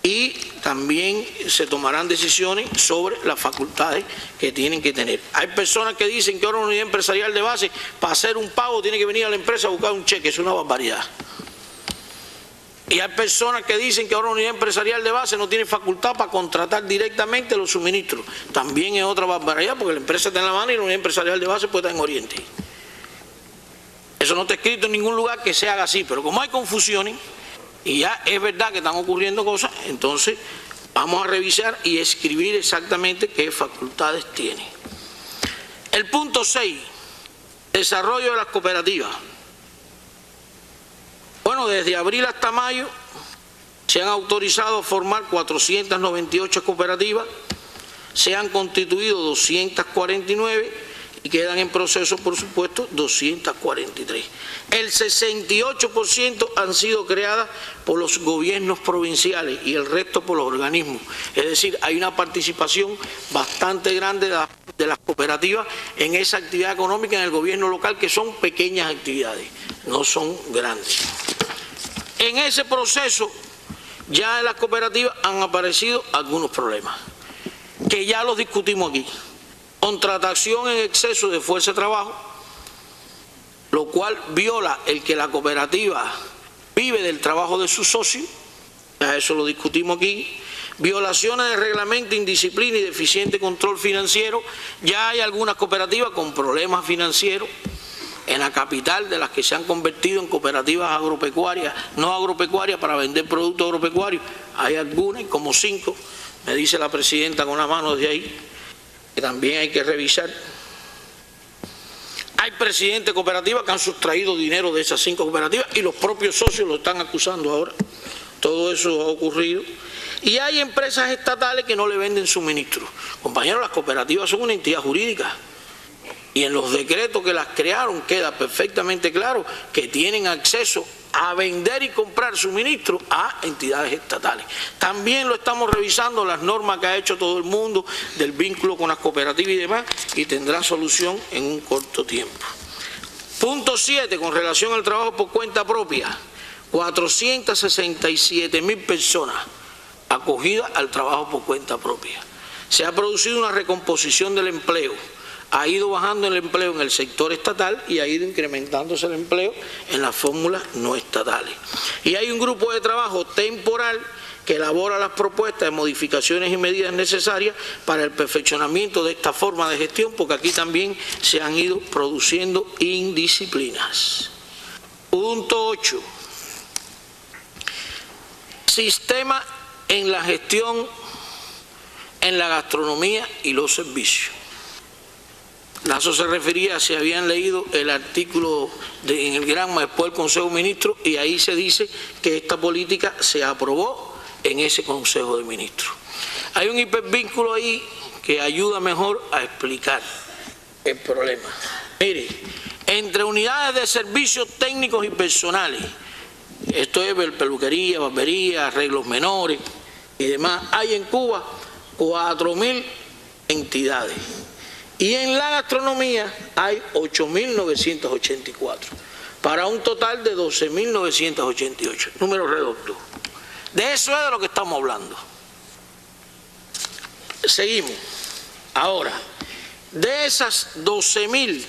y también se tomarán decisiones sobre las facultades que tienen que tener. Hay personas que dicen que ahora una unidad empresarial de base, para hacer un pago, tiene que venir a la empresa a buscar un cheque. Es una barbaridad. Y hay personas que dicen que ahora una unidad empresarial de base no tiene facultad para contratar directamente los suministros. También es otra barbaridad, porque la empresa está en La Habana y la unidad empresarial de base puede estar en Oriente. Eso no está escrito en ningún lugar que se haga así, pero como hay confusiones y ya es verdad que están ocurriendo cosas, entonces vamos a revisar y escribir exactamente qué facultades tiene. El punto 6, desarrollo de las cooperativas. Bueno, desde abril hasta mayo se han autorizado a formar 498 cooperativas, se han constituido 249 y quedan en proceso, por supuesto, 243. El 68% han sido creadas por los gobiernos provinciales y el resto por los organismos. Es decir, hay una participación bastante grande de las cooperativas en esa actividad económica en el gobierno local, que son pequeñas actividades, no son grandes. En ese proceso, ya en las cooperativas han aparecido algunos problemas, que ya los discutimos aquí. Contratación en exceso de fuerza de trabajo, lo cual viola el que la cooperativa vive del trabajo de sus socios, ya eso lo discutimos aquí. Violaciones de reglamento, indisciplina y deficiente control financiero. Ya hay algunas cooperativas con problemas financieros en la capital, de las que se han convertido en cooperativas agropecuarias, no agropecuarias, para vender productos agropecuarios. Hay algunas, como 5, me dice la presidenta con la mano desde ahí, que también hay que revisar. Hay presidentes de cooperativas que han sustraído dinero de esas 5 cooperativas y los propios socios lo están acusando ahora. Todo eso ha ocurrido. Y hay empresas estatales que no le venden suministros. Compañeros, las cooperativas son una entidad jurídica. Y en los decretos que las crearon queda perfectamente claro que tienen acceso a vender y comprar suministros a entidades estatales. También lo estamos revisando, las normas que ha hecho todo el mundo del vínculo con las cooperativas y demás, y tendrá solución en un corto tiempo. Punto 7, con relación al trabajo por cuenta propia. 467.000 personas acogidas al trabajo por cuenta propia. Se ha producido una recomposición del empleo. Ha ido bajando el empleo en el sector estatal y ha ido incrementándose el empleo en las fórmulas no estatales. Y hay un grupo de trabajo temporal que elabora las propuestas de modificaciones y medidas necesarias para el perfeccionamiento de esta forma de gestión, porque aquí también se han ido produciendo indisciplinas. Punto 8. Sistema en la gestión en la gastronomía y los servicios. Lazo se refería a si habían leído el artículo en el Granma después del Consejo de Ministros, y ahí se dice que esta política se aprobó en ese Consejo de Ministros. Hay un hipervínculo ahí que ayuda mejor a explicar el problema. Mire, entre unidades de servicios técnicos y personales, esto es peluquería, barbería, arreglos menores y demás, hay en Cuba 4.000 entidades. Y en la gastronomía hay 8.984, para un total de 12.988, número redondo. De eso es de lo que estamos hablando. Seguimos. Ahora, de esas 12.000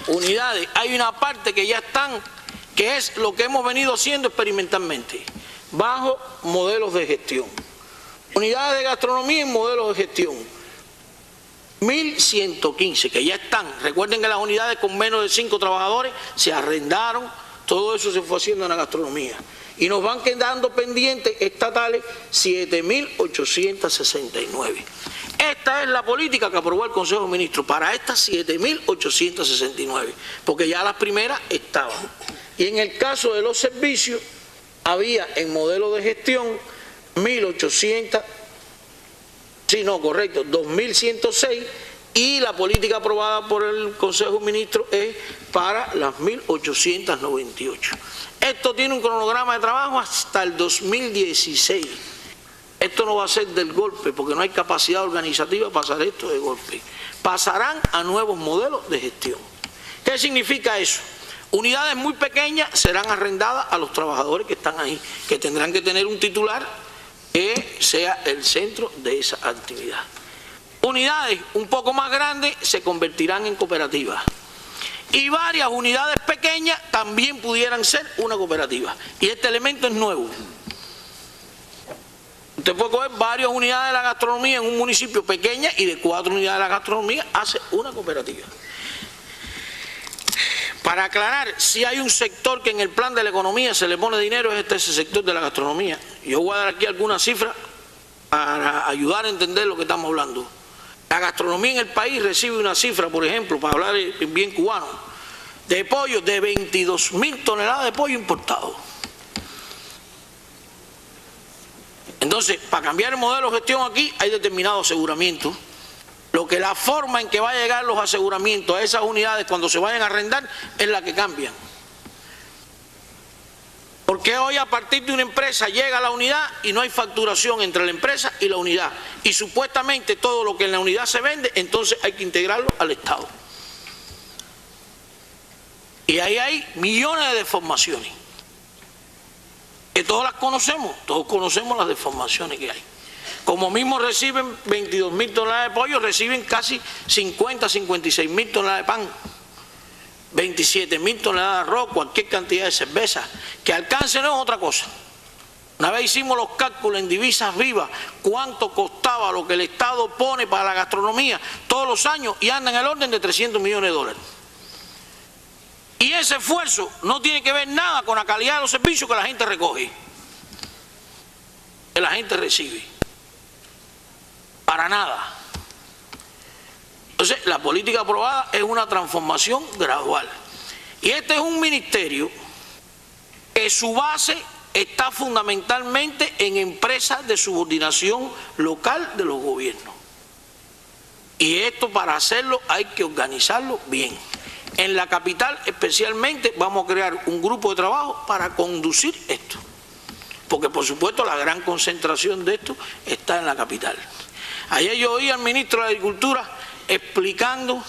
unidades, hay una parte que ya están, que es lo que hemos venido haciendo experimentalmente, bajo modelos de gestión. Unidades de gastronomía en modelos de gestión, 1.115 que ya están. Recuerden que las unidades con menos de 5 trabajadores se arrendaron, todo eso se fue haciendo en la gastronomía. y nos van quedando pendientes estatales 7.869. Esta es la política que aprobó el Consejo de Ministros para estas 7.869, porque ya las primeras estaban. Y en el caso de los servicios, había en modelo de gestión 2.106, y la política aprobada por el Consejo de Ministros es para las 1.898. Esto tiene un cronograma de trabajo hasta el 2016. Esto no va a ser del golpe, porque no hay capacidad organizativa para hacer esto de golpe. Pasarán a nuevos modelos de gestión. ¿Qué significa eso? Unidades muy pequeñas serán arrendadas a los trabajadores que están ahí, que tendrán que tener un titular que sea el centro de esa actividad. Unidades un poco más grandes se convertirán en cooperativas. Y varias unidades pequeñas también pudieran ser una cooperativa. Y este elemento es nuevo. Usted puede coger varias unidades de la gastronomía en un municipio pequeño y de 4 unidades de la gastronomía hace una cooperativa. Para aclarar, si hay un sector que en el plan de la economía se le pone dinero, es ese sector de la gastronomía. Yo voy a dar aquí algunas cifras para ayudar a entender lo que estamos hablando. La gastronomía en el país recibe una cifra, por ejemplo, para hablar en bien cubano, de pollo, de 22.000 toneladas de pollo importado. Entonces, para cambiar el modelo de gestión aquí hay determinados aseguramientos. Lo que la forma en que va a llegar los aseguramientos a esas unidades cuando se vayan a arrendar es la que cambian. Porque hoy a partir de una empresa llega a la unidad y no hay facturación entre la empresa y la unidad. Y supuestamente todo lo que en la unidad se vende, entonces hay que integrarlo al Estado. Y ahí hay millones de deformaciones. Que todas las conocemos, todos conocemos las deformaciones que hay. Como mismo reciben 22.000 toneladas de pollo, reciben casi 56.000 toneladas de pan. 27.000 toneladas de arroz, cualquier cantidad de cerveza, que alcance no es otra cosa. Una vez hicimos los cálculos en divisas vivas, cuánto costaba lo que el Estado pone para la gastronomía todos los años y anda en el orden de 300 millones de dólares. Y ese esfuerzo no tiene que ver nada con la calidad de los servicios que la gente recoge, que la gente recibe. Para nada. Entonces, la política aprobada es una transformación gradual. Y este es un ministerio que su base está fundamentalmente en empresas de subordinación local de los gobiernos. Y esto, para hacerlo, hay que organizarlo bien. En la capital especialmente vamos a crear un grupo de trabajo para conducir esto. Porque, por supuesto, la gran concentración de esto está en la capital. Ayer yo oí al ministro de Agricultura explicando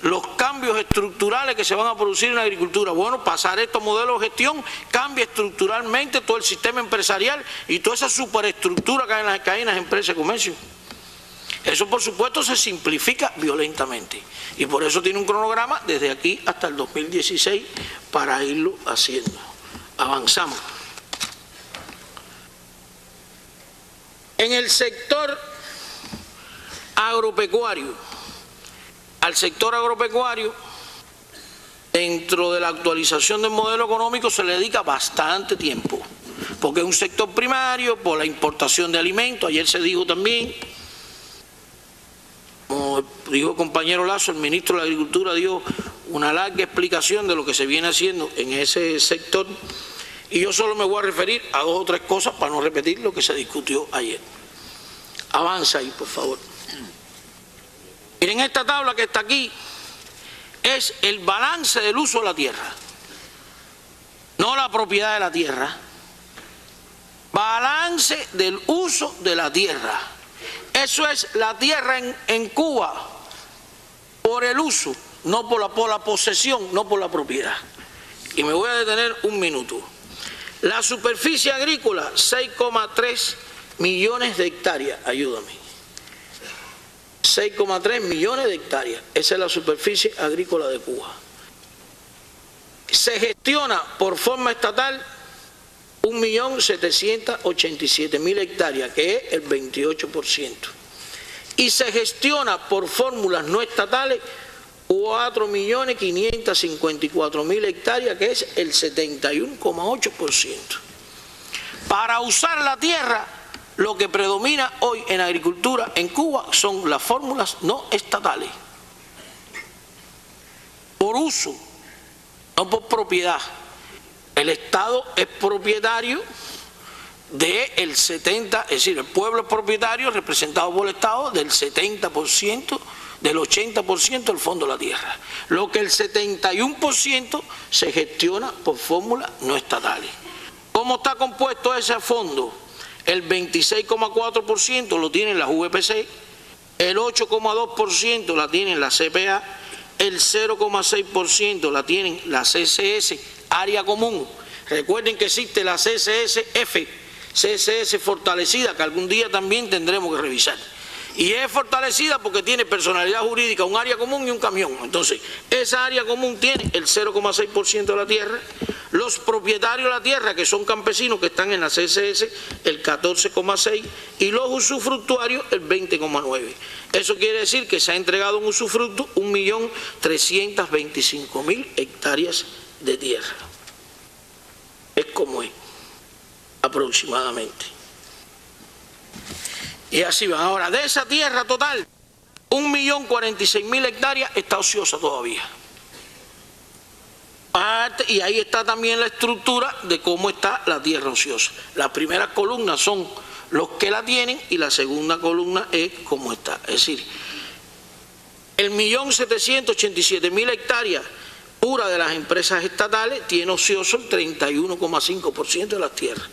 los cambios estructurales que se van a producir en la agricultura. Bueno, pasar estos modelos de gestión cambia estructuralmente todo el sistema empresarial y toda esa superestructura que hay en las empresas de comercio. Eso, por supuesto, se simplifica violentamente. Y por eso tiene un cronograma desde aquí hasta el 2016 para irlo haciendo. Avanzamos. En el sector agropecuario, al sector agropecuario, dentro de la actualización del modelo económico se le dedica bastante tiempo, porque es un sector primario, por la importación de alimentos, ayer se dijo también, como dijo el compañero Lazo, el ministro de la Agricultura dio una larga explicación de lo que se viene haciendo en ese sector, y yo solo me voy a referir a 2 o 3 cosas para no repetir lo que se discutió ayer. Avanza ahí, por favor. Miren, esta tabla que está aquí es el balance del uso de la tierra, no la propiedad de la tierra. Balance del uso de la tierra. Eso es la tierra en Cuba por el uso, no por la posesión, no por la propiedad. Y me voy a detener un minuto. La superficie agrícola, 6,3 millones de hectáreas, ayúdame. 6,3 millones de hectáreas, esa es la superficie agrícola de Cuba. Se gestiona por forma estatal 1.787.000 hectáreas, que es el 28%. Y se gestiona por fórmulas no estatales 4.554.000 hectáreas, que es el 71,8%. Para usar la tierra, lo que predomina hoy en agricultura en Cuba son las fórmulas no estatales. Por uso, no por propiedad. El Estado es propietario del 70%, es decir, el pueblo es propietario, representado por el Estado, del 70%, del 80% del fondo de la tierra. Lo que el 71% se gestiona por fórmulas no estatales. ¿Cómo está compuesto ese fondo? El 26,4% lo tienen las VPC, el 8,2% la tienen la CPA, el 0,6% la tienen la CSS, área común. Recuerden que existe la CSS-F, CSS fortalecida, que algún día también tendremos que revisar. Y es fortalecida porque tiene personalidad jurídica, un área común y un camión. Entonces, esa área común tiene el 0,6% de la tierra. Los propietarios de la tierra, que son campesinos que están en la CSS, el 14,6%, y los usufructuarios, el 20,9%. Eso quiere decir que se ha entregado un usufructo 1.325.000 hectáreas de tierra. Es como es, aproximadamente. Y así va. Ahora, de esa tierra total, 1.046.000 hectáreas está ociosa todavía. Y ahí está también la estructura de cómo está la tierra ociosa. Las primeras columnas son los que la tienen y la segunda columna es cómo está. Es decir, el 1.787.000 hectáreas pura de las empresas estatales tiene ocioso el 31,5% de las tierras.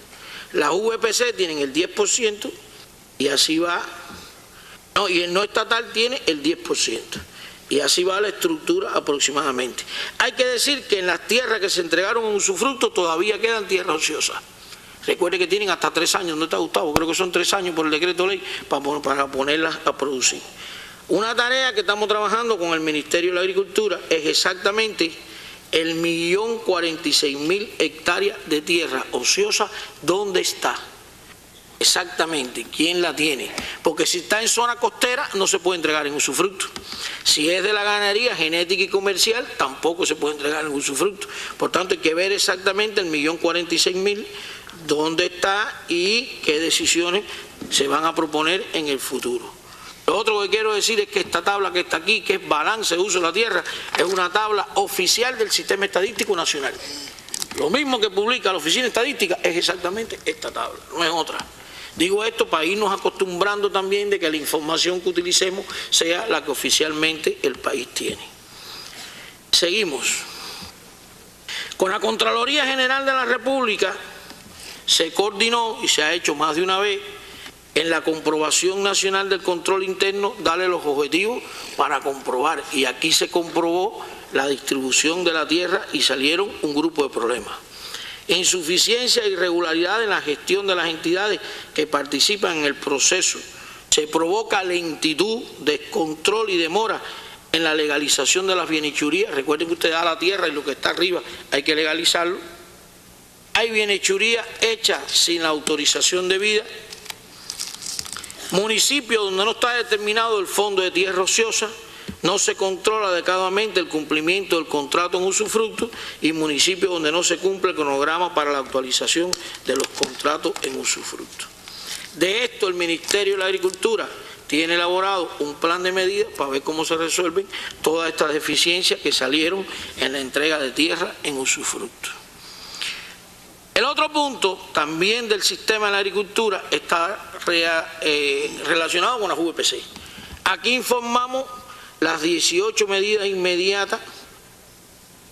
Las VPC tienen el 10%. Y así va, no, y el no estatal tiene el 10%. Y así va la estructura aproximadamente. Hay que decir que en las tierras que se entregaron en usufructo todavía quedan tierras ociosas. Recuerde que tienen hasta 3 años, ¿no está, Gustavo? Creo que son 3 años por el decreto ley para ponerlas a producir. Una tarea que estamos trabajando con el Ministerio de la Agricultura es exactamente el 1.046.000 hectáreas de tierra ociosa. ¿Dónde está? Exactamente, ¿quién la tiene? Porque si está en zona costera no se puede entregar en usufructo. Si es de la ganadería genética y comercial tampoco se puede entregar en usufructo. Por tanto hay que ver exactamente el 1.046.000 dónde está y qué decisiones se van a proponer en el futuro. Lo otro que quiero decir es que esta tabla que está aquí, que es balance de uso de la tierra, es una tabla oficial del Sistema Estadístico Nacional. Lo mismo que publica la Oficina Estadística es exactamente esta tabla, no es otra. Digo esto para irnos acostumbrando también de que la información que utilicemos sea la que oficialmente el país tiene. Seguimos. Con la Contraloría General de la República se coordinó y se ha hecho más de una vez en la comprobación nacional del control interno, darle los objetivos para comprobar. Y aquí se comprobó la distribución de la tierra y salieron un grupo de problemas. Insuficiencia e irregularidad en la gestión de las entidades que participan en el proceso. Se provoca lentitud, descontrol y demora en la legalización de las bienhechurías. Recuerden que usted da la tierra y lo que está arriba hay que legalizarlo. Hay bienhechurías hechas sin la autorización debida. Municipios donde no está determinado el fondo de tierra ociosa. No se controla adecuadamente el cumplimiento del contrato en usufructo y municipios donde no se cumple el cronograma para la actualización de los contratos en usufructo. De esto el Ministerio de la Agricultura tiene elaborado un plan de medidas para ver cómo se resuelven todas estas deficiencias que salieron en la entrega de tierra en usufructo. El otro punto también del sistema de la agricultura está relacionado con las VPC. Aquí informamos las 18 medidas inmediatas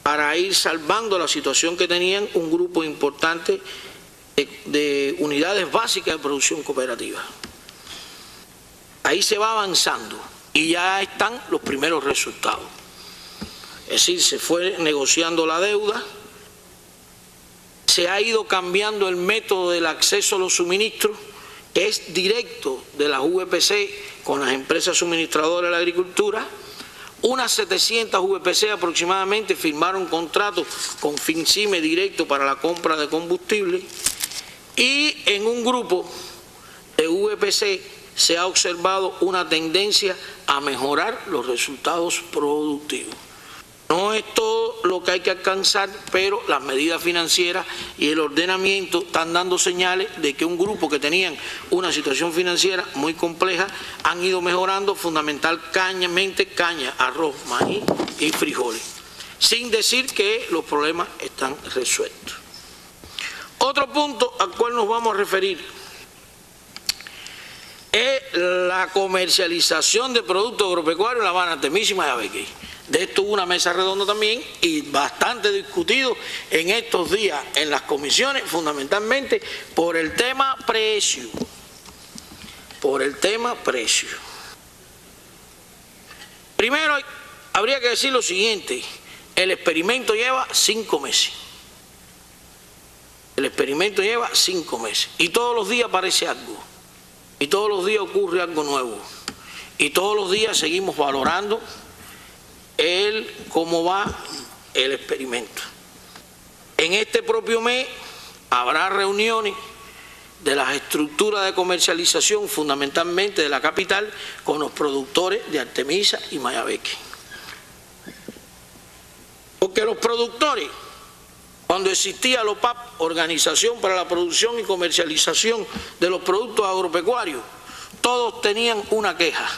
para ir salvando la situación que tenían un grupo importante de unidades básicas de producción cooperativa. Ahí se va avanzando y ya están los primeros resultados. Es decir, se fue negociando la deuda, se ha ido cambiando el método del acceso a los suministros, que es directo de las VPC con las empresas suministradoras de la agricultura. Unas 700 VPC aproximadamente firmaron contratos con FINCIME directo para la compra de combustible, y en un grupo de VPC se ha observado una tendencia a mejorar los resultados productivos. No es todo lo que hay que alcanzar, pero las medidas financieras y el ordenamiento están dando señales de que un grupo que tenían una situación financiera muy compleja han ido mejorando fundamentalmente caña, arroz, maíz y frijoles, sin decir que los problemas están resueltos. Otro punto al cual nos vamos a referir es la comercialización de productos agropecuarios en La Habana, Artemisa y Mayabeque. De esto hubo una mesa redonda también y bastante discutido en estos días en las comisiones, fundamentalmente por el tema precio. Por el tema precio. Primero, habría que decir lo siguiente: el experimento lleva 5 meses. El experimento lleva 5 meses y todos los días aparece algo. Y todos los días ocurre algo nuevo. Y todos los días seguimos valorando cómo va el experimento. En este propio mes habrá reuniones de las estructuras de comercialización, fundamentalmente de la capital, con los productores de Artemisa y Mayabeque. Porque los productores, cuando existía la OPAP, Organización para la Producción y Comercialización de los Productos Agropecuarios, todos tenían una queja,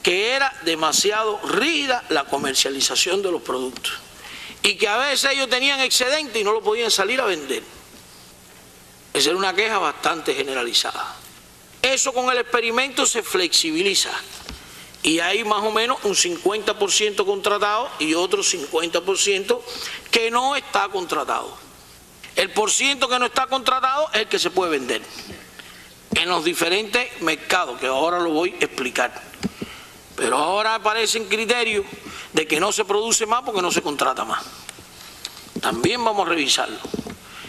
que era demasiado rígida la comercialización de los productos y que a veces ellos tenían excedente y no lo podían salir a vender. Esa era una queja bastante generalizada. Eso con el experimento se flexibiliza y hay más o menos un 50% contratado y otro 50% que no está contratado. El porciento que no está contratado es el que se puede vender en los diferentes mercados, que ahora lo voy a explicar. Pero ahora aparecen criterios de que no se produce más porque no se contrata más. También vamos a revisarlo.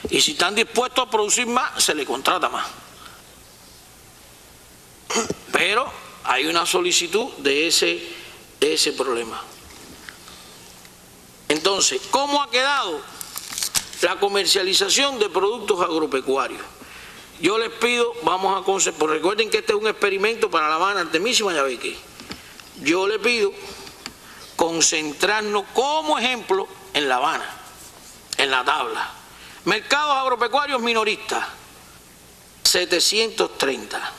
Y si están dispuestos a producir más, se le contrata más. Pero hay una solicitud de ese problema. Entonces, ¿cómo ha quedado la comercialización de productos agropecuarios? Yo les pido, vamos a concentrar, recuerden que este es un experimento para La Habana, Artemisa y Mayabeque. Yo le pido concentrarnos como ejemplo en La Habana, en la tabla. Mercados agropecuarios minoristas, 730.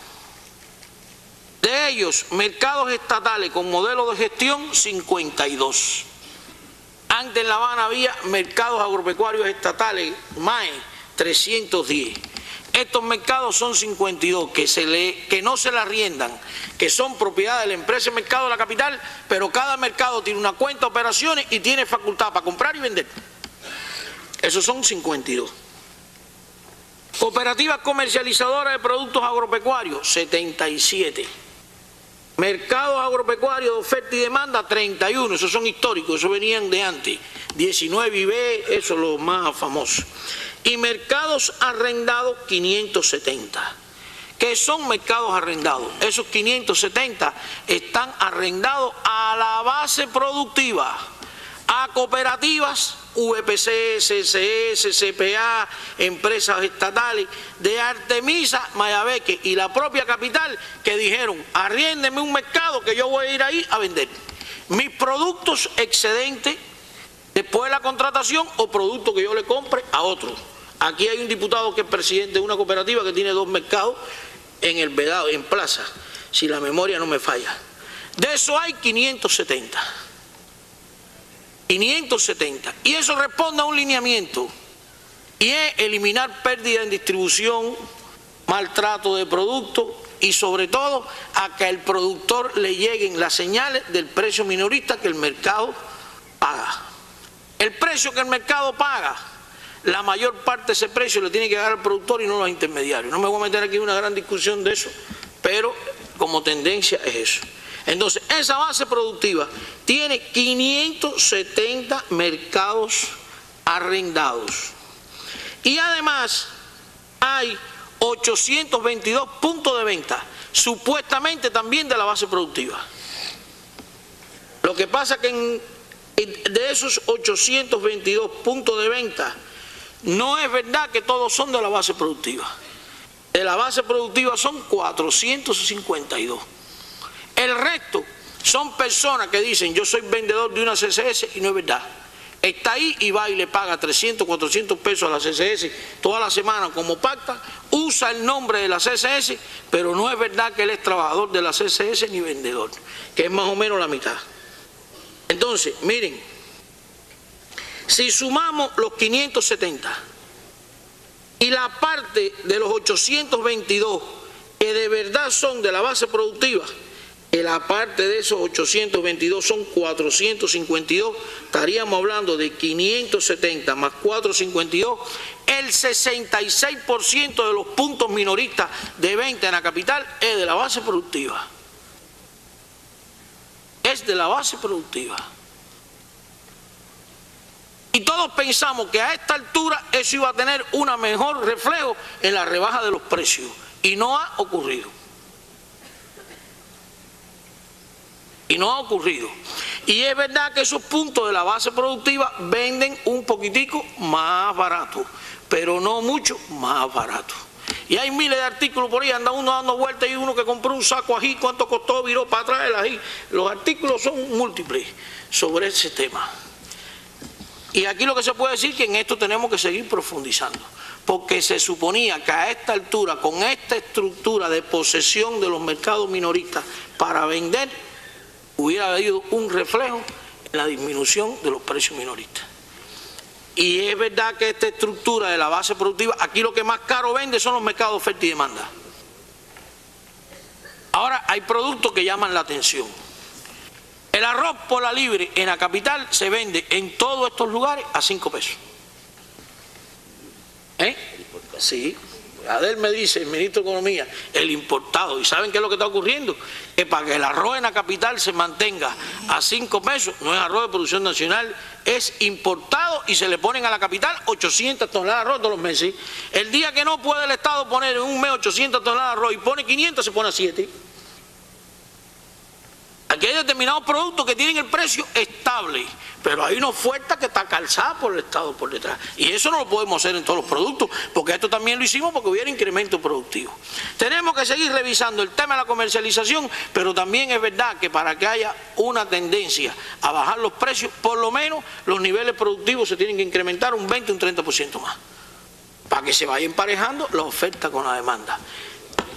De ellos, mercados estatales con modelo de gestión, 52. Antes en La Habana había mercados agropecuarios estatales, MAE, 310. Estos mercados son 52, que no se le arriendan, que son propiedad de la empresa de mercado de la capital, pero cada mercado tiene una cuenta de operaciones y tiene facultad para comprar y vender. Esos son 52. Cooperativas comercializadoras de productos agropecuarios, 77. Mercados agropecuarios de oferta y demanda, 31. Esos son históricos, esos venían de antes. 19 IB, eso es lo más famoso. Y mercados arrendados, 570. ¿Qué son mercados arrendados? Esos 570 están arrendados a la base productiva, a cooperativas, VPC, CCS, CPA, empresas estatales de Artemisa, Mayabeque y la propia capital, que dijeron: arriéndeme un mercado que yo voy a ir ahí a vender mis productos excedentes después de la contratación o productos que yo le compre a otros. Aquí hay un diputado que es presidente de una cooperativa que tiene 2 mercados en el Vedado, en Plaza, si la memoria no me falla. De eso hay 570. 570. Y eso responde a un lineamiento, y es eliminar pérdida en distribución, maltrato de productos y sobre todo a que al productor le lleguen las señales del precio minorista que el mercado paga. El precio que el mercado paga, la mayor parte de ese precio le tiene que dar al productor y no a los intermediarios. No me voy a meter aquí en una gran discusión de eso, pero como tendencia es eso. Entonces, esa base productiva tiene 570 mercados arrendados. Y además hay 822 puntos de venta, supuestamente también de la base productiva. Lo que pasa es que de esos 822 puntos de venta, no es verdad que todos son de la base productiva. De la base productiva son 452. El resto son personas que dicen: yo soy vendedor de una CCS, y no es verdad. está ahí y va y le paga 300, 400 pesos a la CCS toda la semana como pacta, usa el nombre de la CCS, pero no es verdad que él es trabajador de la CCS ni vendedor, que es más o menos la mitad. Entonces, miren, si sumamos los 570 y la parte de los 822 que de verdad son de la base productiva, que la parte de esos 822 son 452, estaríamos hablando de 570 más 452, el 66% de los puntos minoristas de venta en la capital es de la base productiva. Es de la base productiva. Y todos pensamos que a esta altura eso iba a tener un mejor reflejo en la rebaja de los precios. Y no ha ocurrido. Y no ha ocurrido. Y es verdad que esos puntos de la base productiva venden un poquitico más barato, pero no mucho más barato. Y hay miles de artículos por ahí, anda uno dando vueltas y uno que compró un saco ají, cuánto costó, viró para atrás el ají. Los artículos son múltiples sobre ese tema. Y aquí lo que se puede decir es que en esto tenemos que seguir profundizando, porque se suponía que a esta altura, con esta estructura de posesión de los mercados minoristas para vender, hubiera habido un reflejo en la disminución de los precios minoristas. Y es verdad que esta estructura de la base productiva, aquí lo que más caro vende son los mercados de oferta y demanda. Ahora hay productos que llaman la atención. El arroz por la libre en la capital se vende en todos estos lugares a 5 pesos. Sí. Adel me dice, el ministro de Economía, el importado. ¿Y saben qué es lo que está ocurriendo? Que para que el arroz en la capital se mantenga a 5 pesos, no es arroz de producción nacional, es importado y se le ponen a la capital 800 toneladas de arroz todos los meses. El día que no puede el Estado poner en un mes 800 toneladas de arroz y pone 500, se pone a 7. Aquí hay determinados productos que tienen el precio estable, pero hay una oferta que está calzada por el Estado por detrás. Y eso no lo podemos hacer en todos los productos, porque esto también lo hicimos porque hubiera incremento productivo. Tenemos que seguir revisando el tema de la comercialización, pero también es verdad que para que haya una tendencia a bajar los precios, por lo menos los niveles productivos se tienen que incrementar un 20 o un 30% más, para que se vaya emparejando la oferta con la demanda.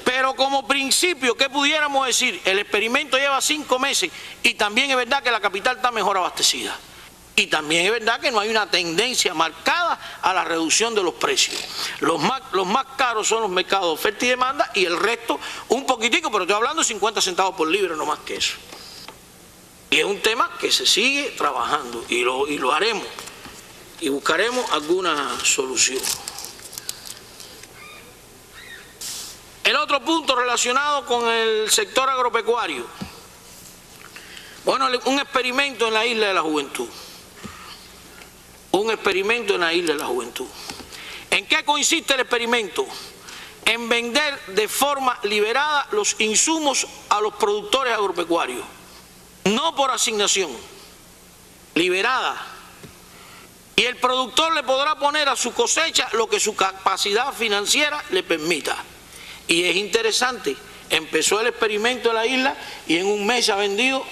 Pero como principio, ¿qué pudiéramos decir? El experimento lleva 5 meses y también es verdad que la capital está mejor abastecida. Y también es verdad que no hay una tendencia marcada a la reducción de los precios. Los más caros son los mercados de oferta y demanda y el resto un poquitico, pero estoy hablando de 50 centavos por libra, no más que eso. Y es un tema que se sigue trabajando y lo haremos y buscaremos alguna solución. El otro punto relacionado con el sector agropecuario. Bueno, un experimento en la Isla de la Juventud. Un experimento en la Isla de la Juventud. ¿En qué consiste el experimento? En vender de forma liberada los insumos a los productores agropecuarios. No por asignación. Liberada. Y el productor le podrá poner a su cosecha lo que su capacidad financiera le permita. Y es interesante, empezó el experimento en la isla y en un mes se ha vendido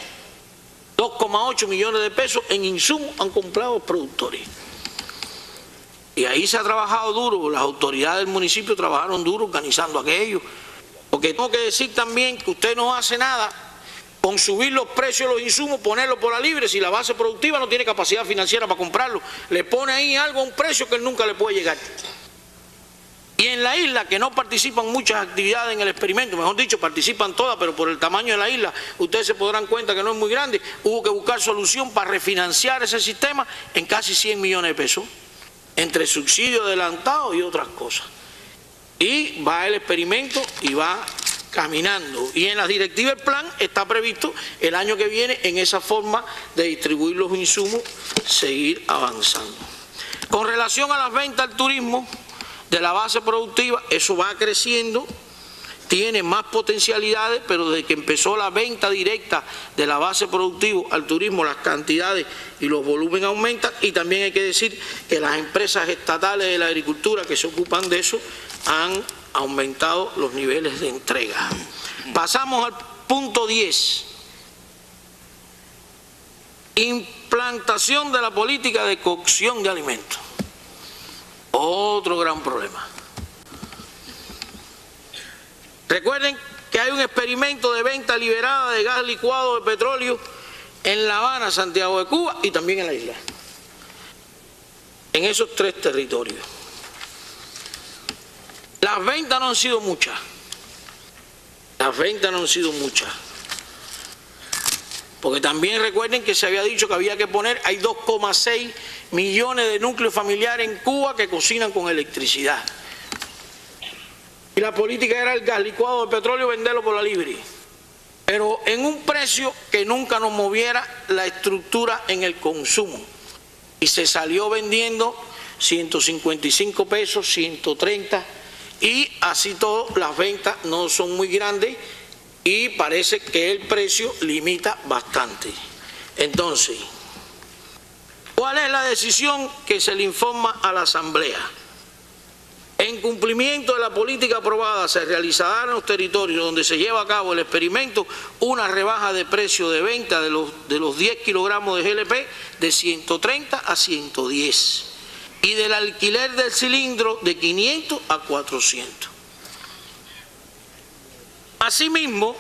2,8 millones de pesos en insumos han comprado los productores. Y ahí se ha trabajado duro, las autoridades del municipio trabajaron duro organizando aquello. Porque tengo que decir también que usted no hace nada con subir los precios de los insumos, ponerlo por la libre, si la base productiva no tiene capacidad financiera para comprarlo. Le pone ahí algo a un precio que él nunca le puede llegar. Y en la isla, que no participan muchas actividades en el experimento, mejor dicho, participan todas, pero por el tamaño de la isla, ustedes se podrán cuenta que no es muy grande, hubo que buscar solución para refinanciar ese sistema en casi 100 millones de pesos, entre subsidios adelantados y otras cosas. Y va el experimento y va caminando. Y en las directivas del plan está previsto el año que viene, en esa forma de distribuir los insumos, seguir avanzando. Con relación a las ventas al turismo, de la base productiva, eso va creciendo, tiene más potencialidades, pero desde que empezó la venta directa de la base productiva al turismo, las cantidades y los volúmenes aumentan, y también hay que decir que las empresas estatales de la agricultura que se ocupan de eso han aumentado los niveles de entrega. Pasamos al punto 10. implantación de la política de cocción de alimentos. Otro gran problema. Recuerden que hay un experimento de venta liberada de gas licuado de petróleo en La Habana, Santiago de Cuba y también en la isla. En esos 3 territorios. Las ventas no han sido muchas. Las ventas no han sido muchas. Porque también recuerden que se había dicho que había que poner, hay 2,6 millones de núcleos familiares en Cuba que cocinan con electricidad. Y la política era el gas licuado de petróleo venderlo por la libre. Pero en un precio que nunca nos moviera la estructura en el consumo. Y se salió vendiendo 155 pesos, 130, y así todo las ventas no son muy grandes y parece que el precio limita bastante. Entonces, ¿cuál es la decisión que se le informa a la Asamblea? En cumplimiento de la política aprobada, se realizará en los territorios donde se lleva a cabo el experimento una rebaja de precio de venta de los 10 kilogramos de GLP de 130 a 110 y del alquiler del cilindro de 500 a 400. Asimismo,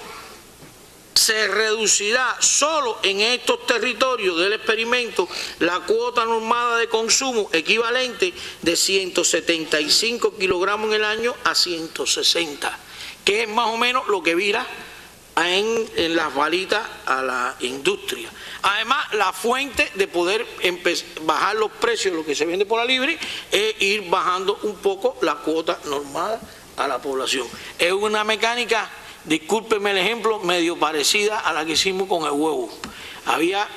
se reducirá solo en estos territorios del experimento la cuota normada de consumo equivalente de 175 kilogramos en el año a 160, que es más o menos lo que vira en las balitas a la industria. Además, la fuente de poder bajar los precios de lo que se vende por la libre es ir bajando un poco la cuota normada a la población. Es una mecánica, discúlpeme el ejemplo, medio parecida a la que hicimos con el huevo. Había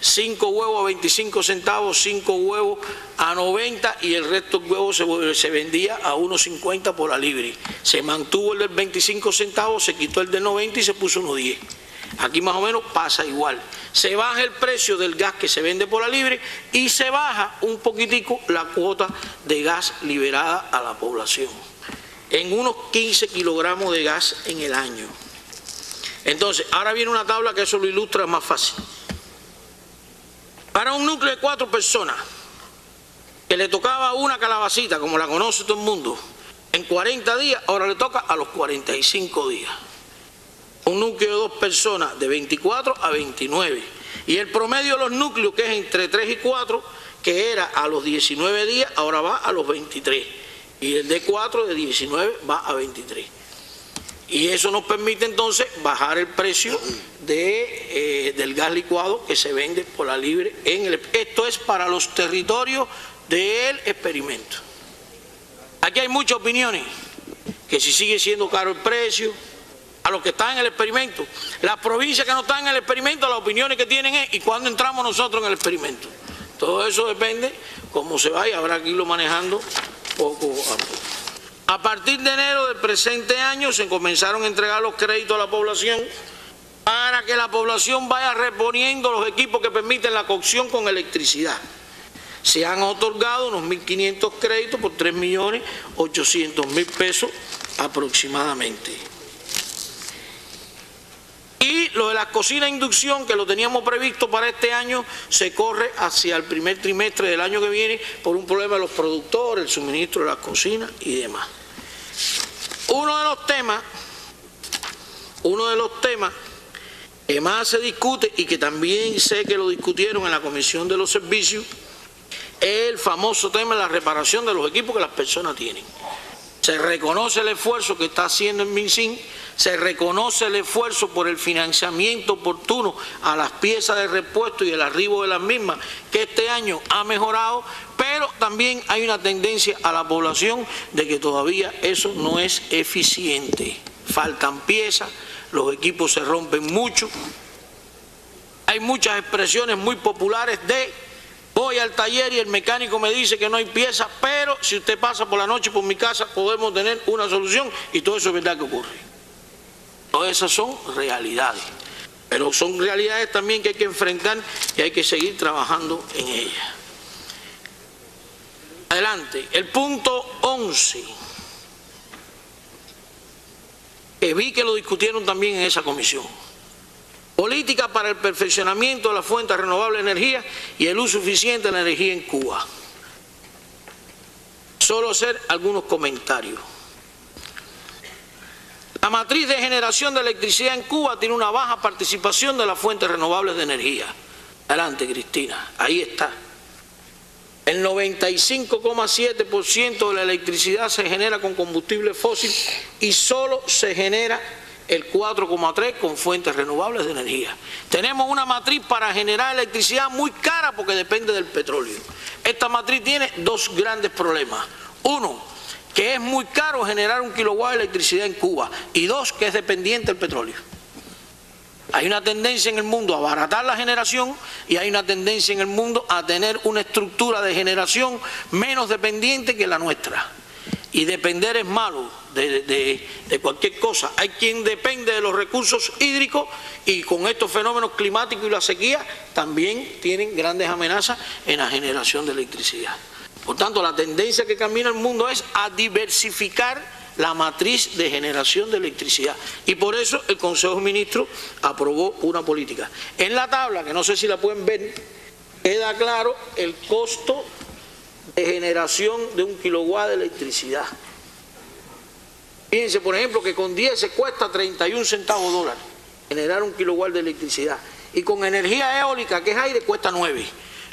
5 huevos a 25 centavos, 5 huevos a 90 y el resto del huevo se vendía a 1.50 por la libre. Se mantuvo el del 25 centavos, se quitó el del 90 y se puso 1.10. Aquí más o menos pasa igual. Se baja el precio del gas que se vende por la libre y se baja un poquitico la cuota de gas liberada a la población, en unos 15 kilogramos de gas en el año. Entonces, ahora viene una tabla que eso lo ilustra más fácil. Para un núcleo de 4 personas, que le tocaba una calabacita, como la conoce todo el mundo, en 40 días, ahora le toca a los 45 días. Un núcleo de 2 personas, de 24 a 29. Y el promedio de los núcleos, que es entre 3 y 4, que era a los 19 días, ahora va a los 23. Y el de 4, de 19, va a 23. Y eso nos permite entonces bajar el precio del gas licuado que se vende por la libre. Esto es para los territorios del experimento. Aquí hay muchas opiniones, que si sigue siendo caro el precio, a los que están en el experimento. Las provincias que no están en el experimento, las opiniones que tienen es, ¿y cuándo entramos nosotros en el experimento? Todo eso depende cómo se vaya, habrá que irlo manejando poco a poco. A partir de enero del presente año se comenzaron a entregar los créditos a la población para que la población vaya reponiendo los equipos que permiten la cocción con electricidad. Se han otorgado unos 1.500 créditos por 3.800.000 pesos aproximadamente. Y lo de la cocina a inducción, que lo teníamos previsto para este año, se corre hacia el primer trimestre del año que viene por un problema de los productores, el suministro de las cocinas y demás. Uno de los temas que más se discute y que también sé que lo discutieron en la Comisión de los Servicios es el famoso tema de la reparación de los equipos que las personas tienen. Se reconoce el esfuerzo que está haciendo el MinSIN, se reconoce el esfuerzo por el financiamiento oportuno a las piezas de repuesto y el arribo de las mismas, que este año ha mejorado, pero también hay una tendencia a la población de que todavía eso no es eficiente. Faltan piezas, los equipos se rompen mucho, hay muchas expresiones muy populares de: voy al taller y el mecánico me dice que no hay piezas, pero si usted pasa por la noche por mi casa podemos tener una solución, y todo eso es verdad que ocurre. Todas esas son realidades, pero son realidades también que hay que enfrentar y hay que seguir trabajando en ellas. Adelante, el punto 11, que vi que lo discutieron también en esa comisión. Política para el perfeccionamiento de las fuentes renovables de energía y el uso eficiente de la energía en Cuba. Solo hacer algunos comentarios. La matriz de generación de electricidad en Cuba tiene una baja participación de las fuentes renovables de energía. Adelante, Cristina, ahí está. El 95,7% de la electricidad se genera con combustible fósil y solo se genera el 4,3% con fuentes renovables de energía. Tenemos una matriz para generar electricidad muy cara porque depende del petróleo. Esta matriz tiene dos grandes problemas. Uno, que es muy caro generar 1 kilowatt de electricidad en Cuba. Y dos, que es dependiente del petróleo. Hay una tendencia en el mundo a abaratar la generación y hay una tendencia en el mundo a tener una estructura de generación menos dependiente que la nuestra. Y depender es malo de cualquier cosa. Hay quien depende de los recursos hídricos y con estos fenómenos climáticos y la sequía también tienen grandes amenazas en la generación de electricidad. Por tanto, la tendencia que camina el mundo es a diversificar la matriz de generación de electricidad. Y por eso el Consejo de Ministros aprobó una política. En la tabla, que no sé si la pueden ver, queda claro el costo de generación de 1 kilowatt de electricidad. Fíjense, por ejemplo, que con 10 se cuesta 31 centavos dólar generar 1 kilowatt de electricidad. Y con energía eólica, que es aire, cuesta 9.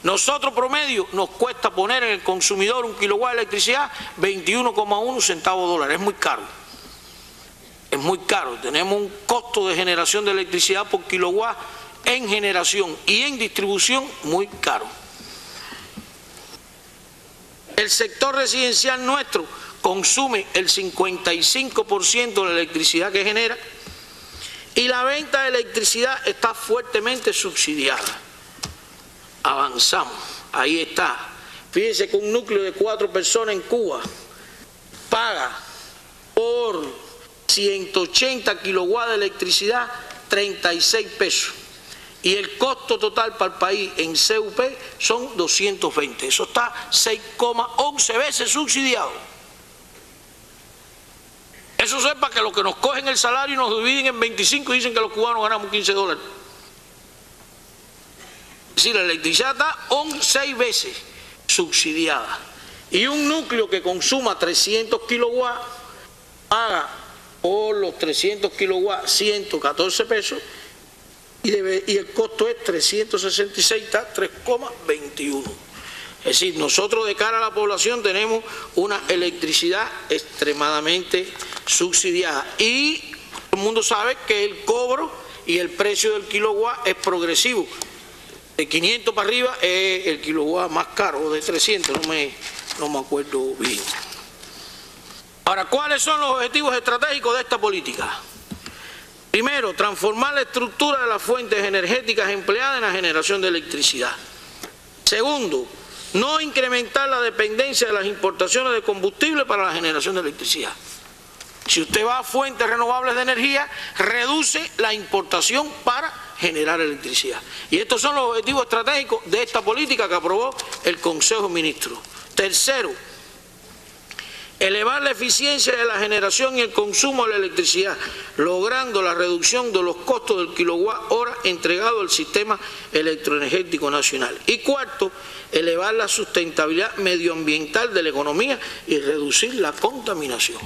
Nosotros promedio nos cuesta poner en el consumidor 1 kilowatt de electricidad 21,1 centavos dólar. Es muy caro. Es muy caro. Tenemos un costo de generación de electricidad por kilowatt en generación y en distribución muy caro. El sector residencial nuestro consume el 55% de la electricidad que genera y la venta de electricidad está fuertemente subsidiada. Avanzamos, ahí está. Fíjense que un núcleo de 4 personas en Cuba paga por 180 kilowatts de electricidad 36 pesos. Y el costo total para el país en CUP son 220. Eso está 6,11 veces subsidiado. Eso es para que los que nos cogen el salario y nos dividen en 25 dicen que los cubanos ganamos 15 dólares. Es decir, la electricidad está 6 veces subsidiada. Y un núcleo que consuma 300 kilowatts paga por los 300 kilowatts 114 pesos y el costo es 366, está 3,21. Es decir, nosotros de cara a la población tenemos una electricidad extremadamente subsidiada. Y todo el mundo sabe que el cobro y el precio del kilowatt es progresivo. De 500 para arriba es el kilowatt más caro, o de 300, no me acuerdo bien. Ahora, ¿cuáles son los objetivos estratégicos de esta política? Primero, transformar la estructura de las fuentes energéticas empleadas en la generación de electricidad. Segundo, no incrementar la dependencia de las importaciones de combustible para la generación de electricidad. Si usted va a fuentes renovables de energía, reduce la importación para generar electricidad. Y estos son los objetivos estratégicos de esta política que aprobó el Consejo de Ministros. Tercero, elevar la eficiencia de la generación y el consumo de la electricidad, logrando la reducción de los costos del kilowatt hora entregado al sistema electroenergético nacional. Y cuarto, elevar la sustentabilidad medioambiental de la economía y reducir la contaminación.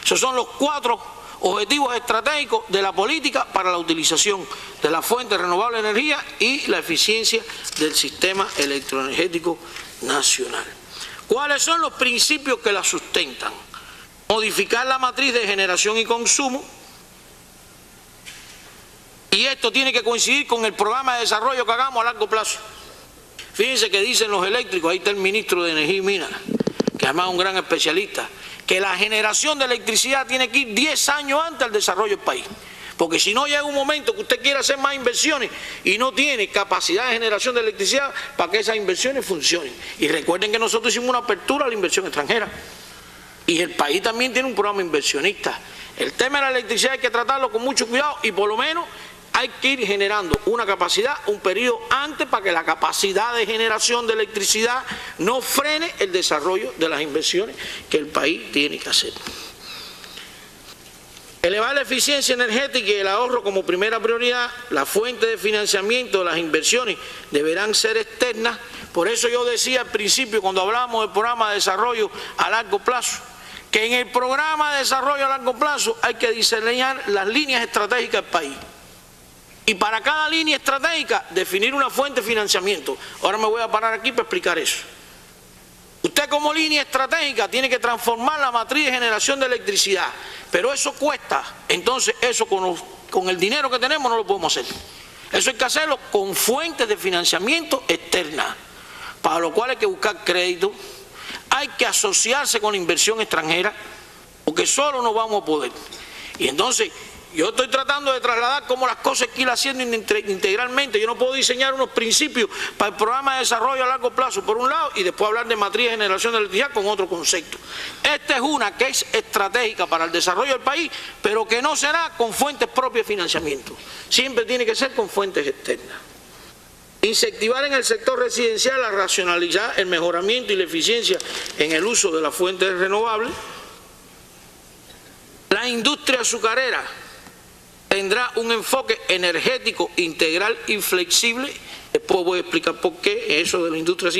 Esos son los 4 objetivos estratégicos de la política para la utilización de las fuentes renovables de energía y la eficiencia del sistema electroenergético nacional. ¿Cuáles son los principios que la sustentan? Modificar la matriz de generación y consumo, y esto tiene que coincidir con el programa de desarrollo que hagamos a largo plazo. Fíjense que dicen los eléctricos, ahí está el ministro de Energía y Minas, que además es un gran especialista, que la generación de electricidad tiene que ir 10 años antes al desarrollo del país. Porque si no llega un momento que usted quiera hacer más inversiones y no tiene capacidad de generación de electricidad para que esas inversiones funcionen. Y recuerden que nosotros hicimos una apertura a la inversión extranjera. Y el país también tiene un programa inversionista. El tema de la electricidad hay que tratarlo con mucho cuidado y por lo menos hay que ir generando una capacidad, un periodo antes para que la capacidad de generación de electricidad no frene el desarrollo de las inversiones que el país tiene que hacer. Elevar la eficiencia energética y el ahorro como primera prioridad. La fuente de financiamiento de las inversiones deberán ser externas. Por eso yo decía al principio, cuando hablábamos del programa de desarrollo a largo plazo, que en el programa de desarrollo a largo plazo hay que diseñar las líneas estratégicas del país. Y para cada línea estratégica definir una fuente de financiamiento. Ahora me voy a parar aquí para explicar eso. Usted como línea estratégica tiene que transformar la matriz de generación de electricidad, pero eso cuesta. Entonces eso con el dinero que tenemos no lo podemos hacer. Eso hay que hacerlo con fuentes de financiamiento externas, para lo cual hay que buscar crédito, hay que asociarse con la inversión extranjera, porque solo no vamos a poder. Y entonces yo estoy tratando de trasladar cómo las cosas hay que ir haciendo integralmente. Yo no puedo diseñar unos principios para el programa de desarrollo a largo plazo por un lado y después hablar de matriz de generación de electricidad con otro concepto. Esta es una que es estratégica para el desarrollo del país, pero que no será con fuentes propias de financiamiento. Siempre tiene que ser con fuentes externas. Incentivar en el sector residencial la racionalidad, el mejoramiento y la eficiencia en el uso de las fuentes renovables. La industria azucarera tendrá un enfoque energético integral y flexible. Después voy a explicar por qué eso de la industria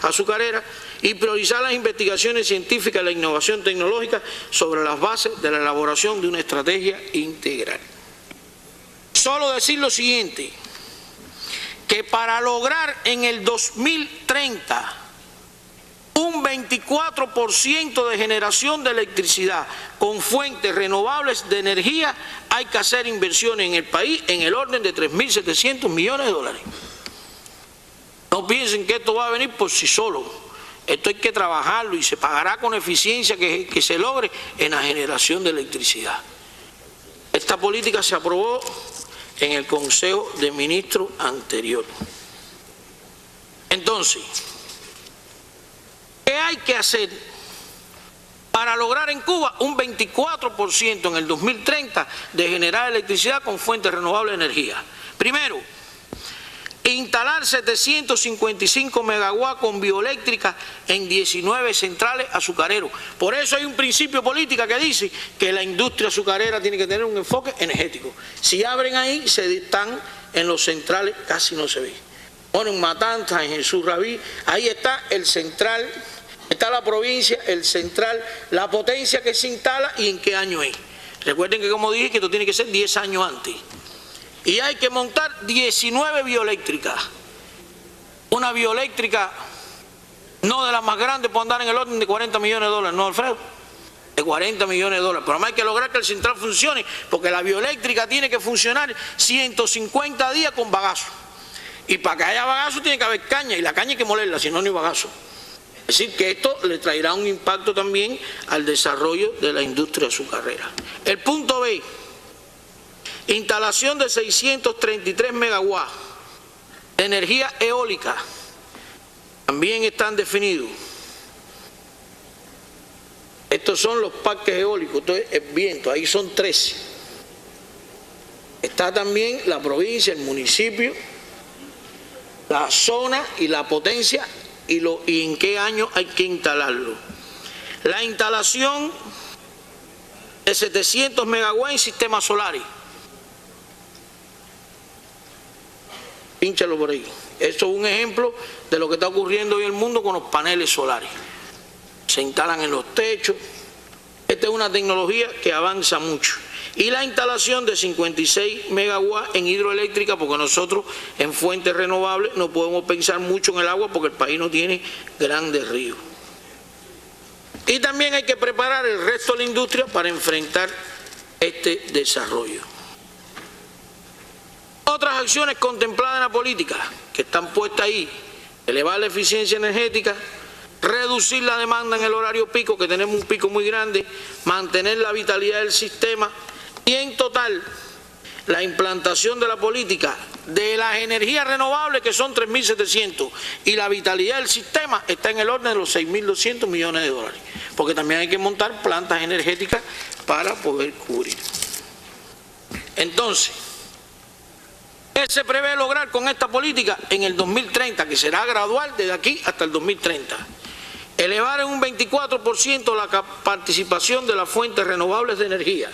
azucarera. Y priorizar las investigaciones científicas y la innovación tecnológica sobre las bases de la elaboración de una estrategia integral. Solo decir lo siguiente, que para lograr en el 2030 un 24% de generación de electricidad con fuentes renovables de energía, hay que hacer inversiones en el país en el orden de 3.700 millones de dólares. No piensen que esto va a venir por sí solo. Esto hay que trabajarlo y se pagará con eficiencia que se logre en la generación de electricidad. Esta política se aprobó en el Consejo de Ministros anterior. Entonces, ¿qué hay que hacer para lograr en Cuba un 24% en el 2030 de generar electricidad con fuentes renovables de energía? Primero, instalar 755 megawatts con bioeléctrica en 19 centrales azucareros. Por eso hay un principio político que dice que la industria azucarera tiene que tener un enfoque energético. Si abren ahí, se están en los centrales, casi no se ve. Bueno, en Matanzas, en Jesús Rabí, ahí está el central, está la provincia, el central, la potencia que se instala y en qué año es. Recuerden que como dije que esto tiene que ser 10 años antes. Y hay que montar 19 bioeléctricas. Una bioeléctrica no de las más grandes, puede andar en el orden de 40 millones de dólares, ¿no, Alfredo? De 40 millones de dólares. Pero además hay que lograr que el central funcione, porque la bioeléctrica tiene que funcionar 150 días con bagazo. Y para que haya bagazo tiene que haber caña, y la caña hay que molerla, si no, no hay bagazo. Es decir, que esto le traerá un impacto también al desarrollo de la industria azucarera. El punto B, instalación de 633 megawatts de energía eólica, también están definidos. Estos son los parques eólicos, entonces el viento, ahí son 13. Está también la provincia, el municipio, la zona y la potencia y en qué año hay que instalarlo. La instalación de 700 megawatts en sistemas solares. Pínchalo por ahí. Eso es un ejemplo de lo que está ocurriendo hoy en el mundo con los paneles solares. Se instalan en los techos. Esta es una tecnología que avanza mucho. Y la instalación de 56 megawatts en hidroeléctrica, porque nosotros en fuentes renovables no podemos pensar mucho en el agua porque el país no tiene grandes ríos. Y también hay que preparar el resto de la industria para enfrentar este desarrollo. Otras acciones contempladas en la política que están puestas ahí: elevar la eficiencia energética, reducir la demanda en el horario pico, que tenemos un pico muy grande, mantener la vitalidad del sistema y en total la implantación de la política de las energías renovables, que son 3.700, y la vitalidad del sistema está en el orden de los 6.200 millones de dólares, porque también hay que montar plantas energéticas para poder cubrir. Entonces, ¿qué se prevé lograr con esta política en el 2030, que será gradual desde aquí hasta el 2030? Elevar en un 24% la participación de las fuentes renovables de energía.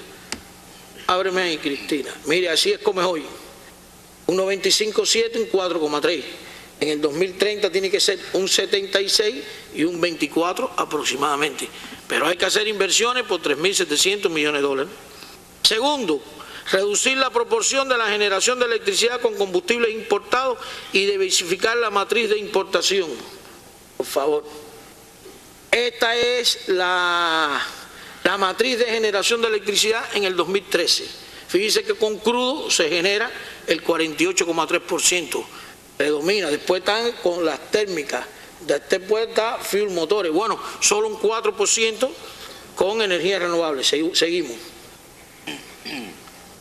Ábreme ahí, Cristina. Mire, así es como es hoy. Un 95.7, un 4,3. En el 2030 tiene que ser un 76 y un 24 aproximadamente. Pero hay que hacer inversiones por 3.700 millones de dólares. Segundo, reducir la proporción de la generación de electricidad con combustibles importados y diversificar la matriz de importación. Por favor. Esta es la matriz de generación de electricidad en el 2013. Fíjese que con crudo se genera el 48,3%. Predomina. Después están con las térmicas. Después está fuel motores. Bueno, solo un 4% con energías renovables. Seguimos.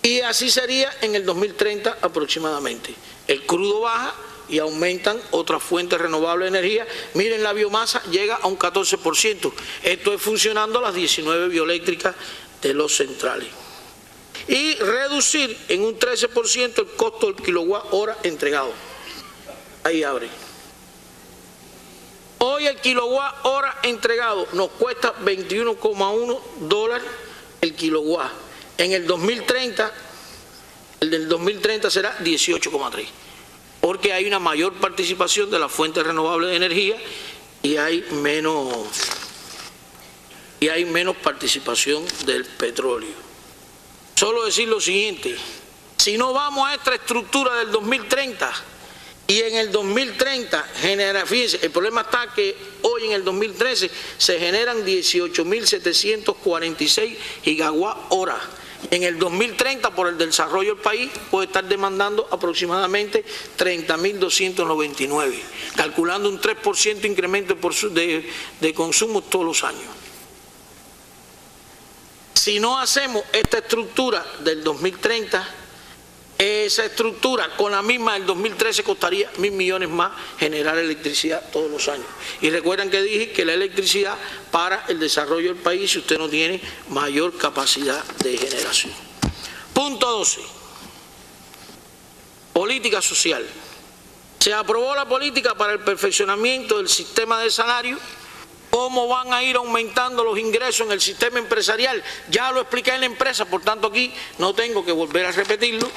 Y así sería en el 2030 aproximadamente. El crudo baja y aumentan otras fuentes renovables de energía. Miren, la biomasa llega a un 14%. Esto es funcionando las 19 bioeléctricas de los centrales. Y reducir en un 13% el costo del kilowatt hora entregado. Ahí abre. Hoy el kilowatt hora entregado nos cuesta $21,1 el kilowatt. En el 2030, el del 2030 será 18,3, porque hay una mayor participación de las fuentes renovables de energía y hay menos participación del petróleo. Solo decir lo siguiente: si no vamos a esta estructura del 2030 y en el 2030 genera, fíjense, el problema está que hoy en el 2013 se generan 18.746 gigawatt hora. En el 2030, por el desarrollo del país, puede estar demandando aproximadamente 30.299, calculando un 3% incremento de consumo todos los años. Si no hacemos esta estructura del 2030, esa estructura con la misma del 2013 costaría 1.000 millones más generar electricidad todos los años. Y recuerdan que dije que la electricidad para el desarrollo del país si usted no tiene mayor capacidad de generación. Punto 12. Política social. Se aprobó la política para el perfeccionamiento del sistema de salario. ¿Cómo van a ir aumentando los ingresos en el sistema empresarial? Ya lo expliqué en la empresa, por tanto aquí no tengo que volver a repetirlo.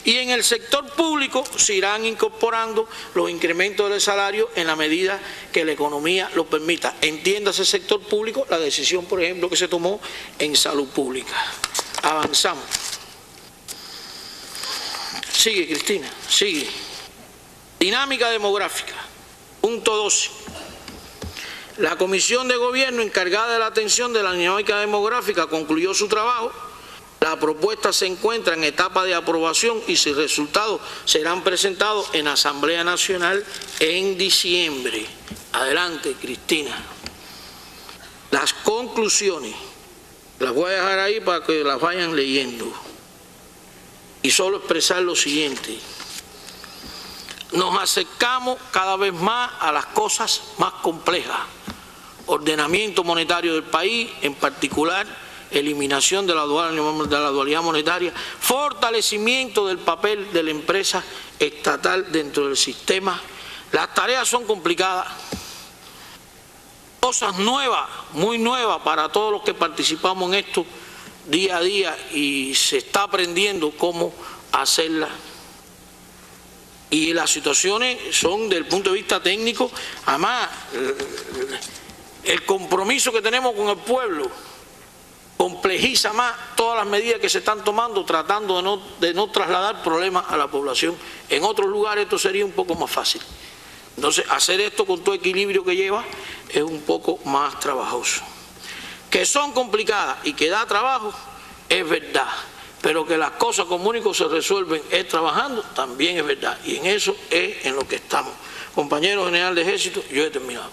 Y en el sector público se irán incorporando los incrementos del salario en la medida que la economía lo permita. Entiéndase sector público, la decisión, por ejemplo, que se tomó en salud pública. Avanzamos. Sigue, Cristina, sigue. Dinámica demográfica. Punto 12. La Comisión de Gobierno encargada de la atención de la dinámica demográfica concluyó su trabajo. La propuesta se encuentra en etapa de aprobación y sus resultados serán presentados en Asamblea Nacional en diciembre. Adelante, Cristina. Las conclusiones las voy a dejar ahí para que las vayan leyendo. Y solo expresar lo siguiente. Nos acercamos cada vez más a las cosas más complejas. Ordenamiento monetario del país, en particular, eliminación de la dualidad monetaria, fortalecimiento del papel de la empresa estatal dentro del sistema. Las tareas son complicadas, cosas nuevas, muy nuevas para todos los que participamos en esto día a día y se está aprendiendo cómo hacerlas. Y las situaciones son, desde el punto de vista técnico, además, el compromiso que tenemos con el pueblo complejiza más todas las medidas que se están tomando, tratando de no trasladar problemas a la población. En otros lugares esto sería un poco más fácil. Entonces, hacer esto con todo equilibrio que lleva es un poco más trabajoso. Que son complicadas y que da trabajo, es verdad. Pero que las cosas como único se resuelven es trabajando, también es verdad. Y en eso es en lo que estamos. Compañero general de Ejército, yo he terminado.